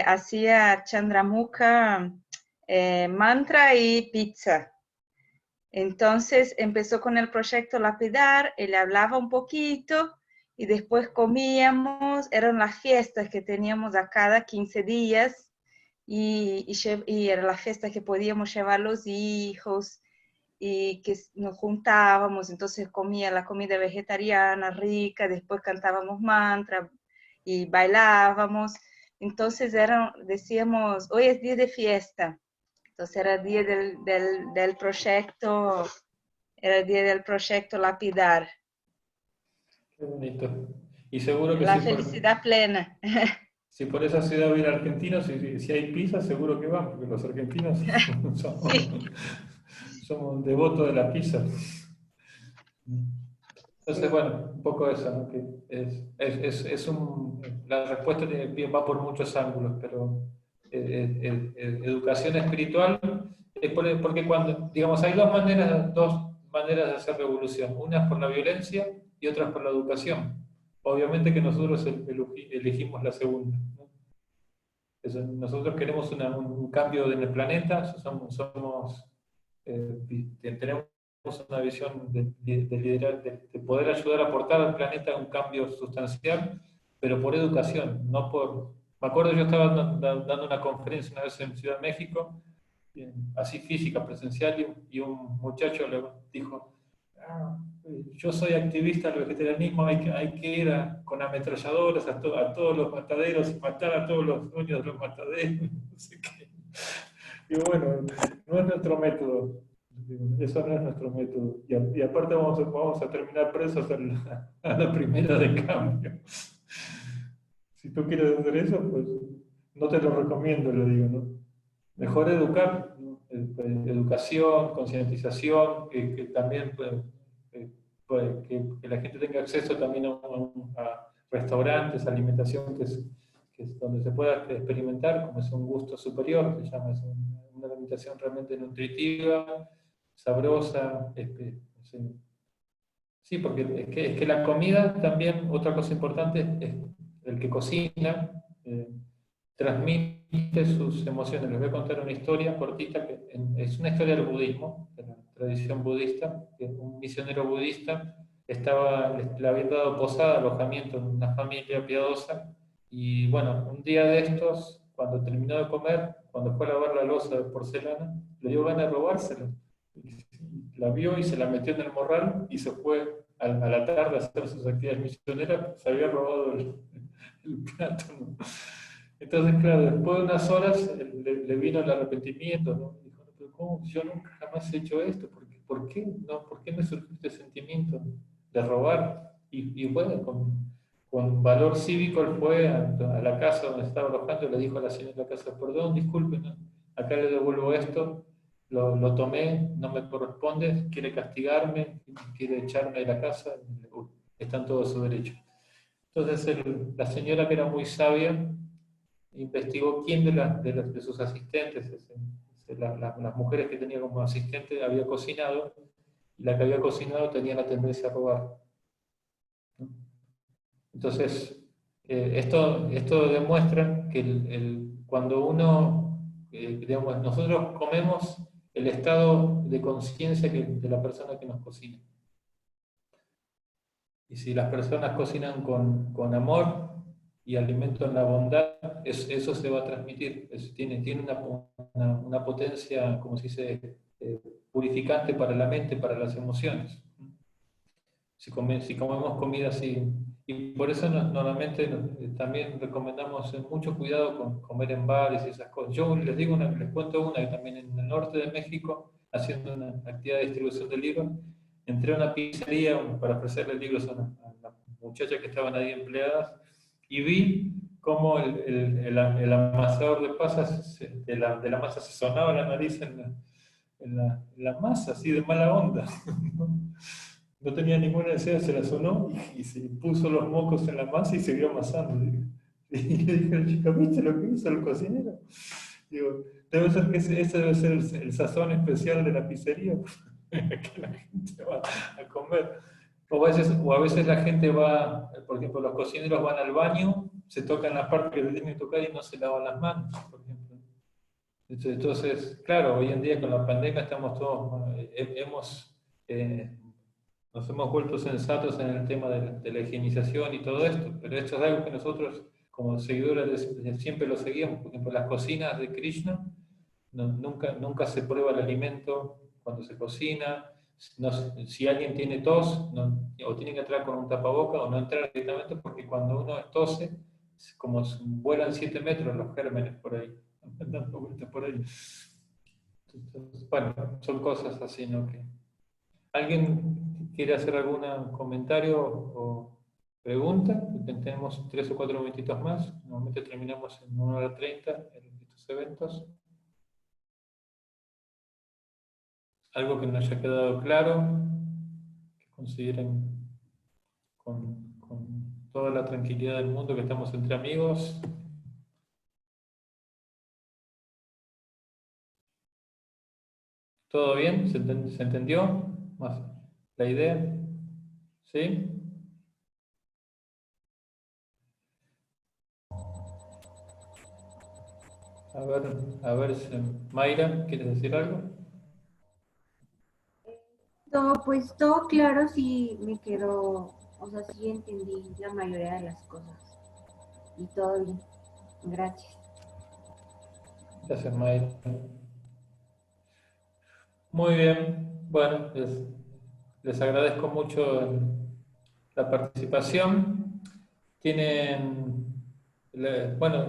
hacía Chandramukha, mantra y pizza. Entonces empezó con el proyecto Lapidar, él hablaba un poquito y después comíamos, eran las fiestas que teníamos a cada 15 días y eran las fiestas que podíamos llevar los hijos y que nos juntábamos, entonces comía la comida vegetariana rica, después cantábamos mantra y bailábamos, entonces decíamos, hoy es día de fiesta, entonces era el día del proyecto, era el día del proyecto Lapidar. Qué bonito. Y seguro que La sí, felicidad plena. si por esa ciudad hubiera argentinos, si hay pizza, seguro que van, porque los argentinos somos devotos de la pizza. Entonces, bueno, un poco eso, ¿no? Que la respuesta va por muchos ángulos, pero educación espiritual es porque cuando, digamos, hay dos maneras de hacer revolución. Una es por la violencia y otra es por la educación. Obviamente que nosotros elegimos la segunda, ¿no? Nosotros queremos un cambio en el planeta, tenemos una visión de liderar, de poder ayudar a aportar al planeta un cambio sustancial, pero por educación, no por... Me acuerdo, yo estaba dando una conferencia una vez en Ciudad de México, así física, presencial, y un muchacho le dijo, yo soy activista del vegetarianismo, hay que ir con ametralladoras a todos los mataderos y matar a todos los dueños de los mataderos. No sé qué. Y bueno, no es nuestro método. Eso no es nuestro método. Y aparte vamos a terminar presos a la primera de cambio. Si tú quieres hacer eso, pues no te lo recomiendo, le digo, ¿no? Mejor educar, ¿no? Educación, concientización, que también que la gente tenga acceso también a restaurantes, alimentación que es donde se pueda experimentar, como es un gusto superior, se llama, es una alimentación realmente nutritiva, sabrosa. Sí, porque es que la comida también, otra cosa importante, es el que cocina, transmite sus emociones. Les voy a contar una historia cortita, que es una historia del budismo, de la tradición budista, que un misionero budista le habían dado posada, alojamiento en una familia piadosa, y bueno, un día de estos, cuando terminó de comer, cuando fue a lavar la loza de porcelana, le dio ganas de robársela. La vio y se la metió en el morral y se fue a la tarde a hacer sus actividades misioneras, se había robado el plato, ¿no? Entonces, claro, después de unas horas le vino el arrepentimiento, ¿no? Dijo, pero ¿cómo? Yo nunca jamás he hecho esto, ¿por qué? ¿No? ¿Por qué me surgió este sentimiento de robar? Y bueno, con valor cívico él fue a la casa donde estaba alojando y le dijo a la señora de la casa, perdón, disculpe, ¿no? Acá le devuelvo esto, lo tomé, no me corresponde, quiere castigarme, quiere echarme de la casa, está en todo su derecho. Entonces la señora, que era muy sabia, investigó quién de sus asistentes, las mujeres que tenía como asistente había cocinado, y la que había cocinado tenía la tendencia a robar. Entonces, esto demuestra que cuando uno, digamos, nosotros comemos el estado de conciencia de la persona que nos cocina. Y si las personas cocinan con amor y alimentan la bondad, eso se va a transmitir. Tiene una potencia, como se dice, purificante para la mente, para las emociones. Si comemos comida así. Y por eso normalmente también recomendamos mucho cuidado con comer en bares y esas cosas. Yo les cuento una, que también en el norte de México, haciendo una actividad de distribución de libros, entré a una pizzería para ofrecerle libros a las muchachas que estaban ahí empleadas, y vi cómo el amasador de pasas, de la masa se sonaba la nariz en la masa, así de mala onda. No tenía ninguna necesidad, se la sonó y se puso los mocos en la masa y siguió amasando. Y le dije a la chica, ¿viste lo que hizo el cocinero? Digo, debe ser que ese debe ser el sazón especial de la pizzería, que la gente va a comer. O a veces la gente va, por ejemplo, los cocineros van al baño, se tocan las partes que tienen que tocar y no se lavan las manos, por ejemplo. Entonces, claro, hoy en día con la pandemia estamos todos, nos hemos vuelto sensatos en el tema de la higienización y todo esto, pero esto es algo que nosotros, como seguidores, siempre lo seguíamos. Por ejemplo, las cocinas de Krishna, nunca se prueba el alimento cuando se cocina. Si alguien tiene tos, o tiene que entrar con un tapaboca o no entrar directamente, porque cuando uno tose, como vuelan 7 metros los gérmenes por ahí, dando vueltas por ahí. Entonces, bueno, son cosas así, ¿no? ¿Alguien quiere hacer algún comentario o pregunta? Tenemos 3 o 4 minutitos más. Normalmente terminamos en 1:30 estos eventos. ¿Algo que no haya quedado claro? Que consideren con toda la tranquilidad del mundo que estamos entre amigos. ¿Todo bien? ¿Se entendió? ¿Más la idea? ¿Sí? A ver, Mayra, ¿quieres decir algo? Pues todo claro, sí me quedó, o sea, sí entendí la mayoría de las cosas. Y todo bien. Gracias. Gracias, Mayra. Muy bien. Bueno, les agradezco mucho la participación. Tienen, bueno,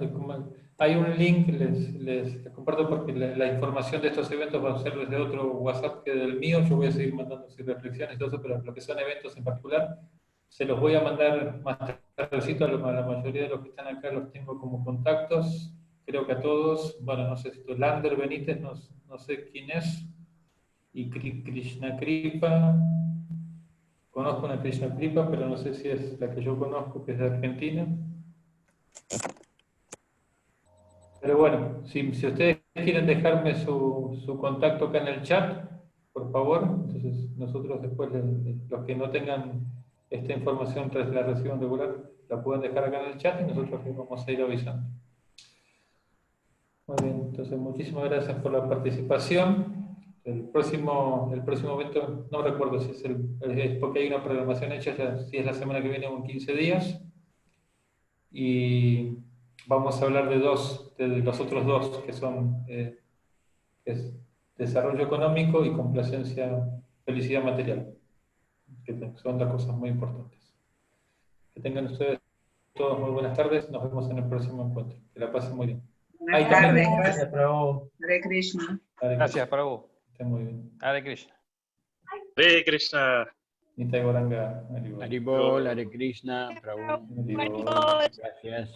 hay un link, les comparto porque la información de estos eventos va a ser desde otro WhatsApp que del mío. Yo voy a seguir mandando sus reflexiones y todo eso, pero lo que son eventos en particular, se los voy a mandar más tardecito. A la mayoría de los que están acá los tengo como contactos, creo que a todos. Bueno, no sé si Lander Benítez, no sé quién es, y Krishna Kripa. Conozco una Krishna Kripa, pero no sé si es la que yo conozco, que es de Argentina. Pero bueno, si ustedes quieren dejarme su contacto acá en el chat, por favor, entonces nosotros después, los que no tengan esta información, la reciban regular, la pueden dejar acá en el chat y nosotros les vamos a ir avisando. Muy bien, entonces muchísimas gracias por la participación. El próximo evento, no recuerdo si es porque hay una programación hecha, si es la semana que viene o en 15 días. Y vamos a hablar de los otros dos, que son es desarrollo económico y complacencia, felicidad material, que son dos cosas muy importantes. Que tengan ustedes todos muy buenas tardes, nos vemos en el próximo encuentro. Que la pasen muy bien. Buenas tardes. Gracias, Prabhu. Hare Krishna. Gracias, Prabhu. Estén muy bien. Hare Krishna. Hare Krishna. Nitai Goranga. Haribol, Hare Krishna, Prabhu. Haribol. Gracias.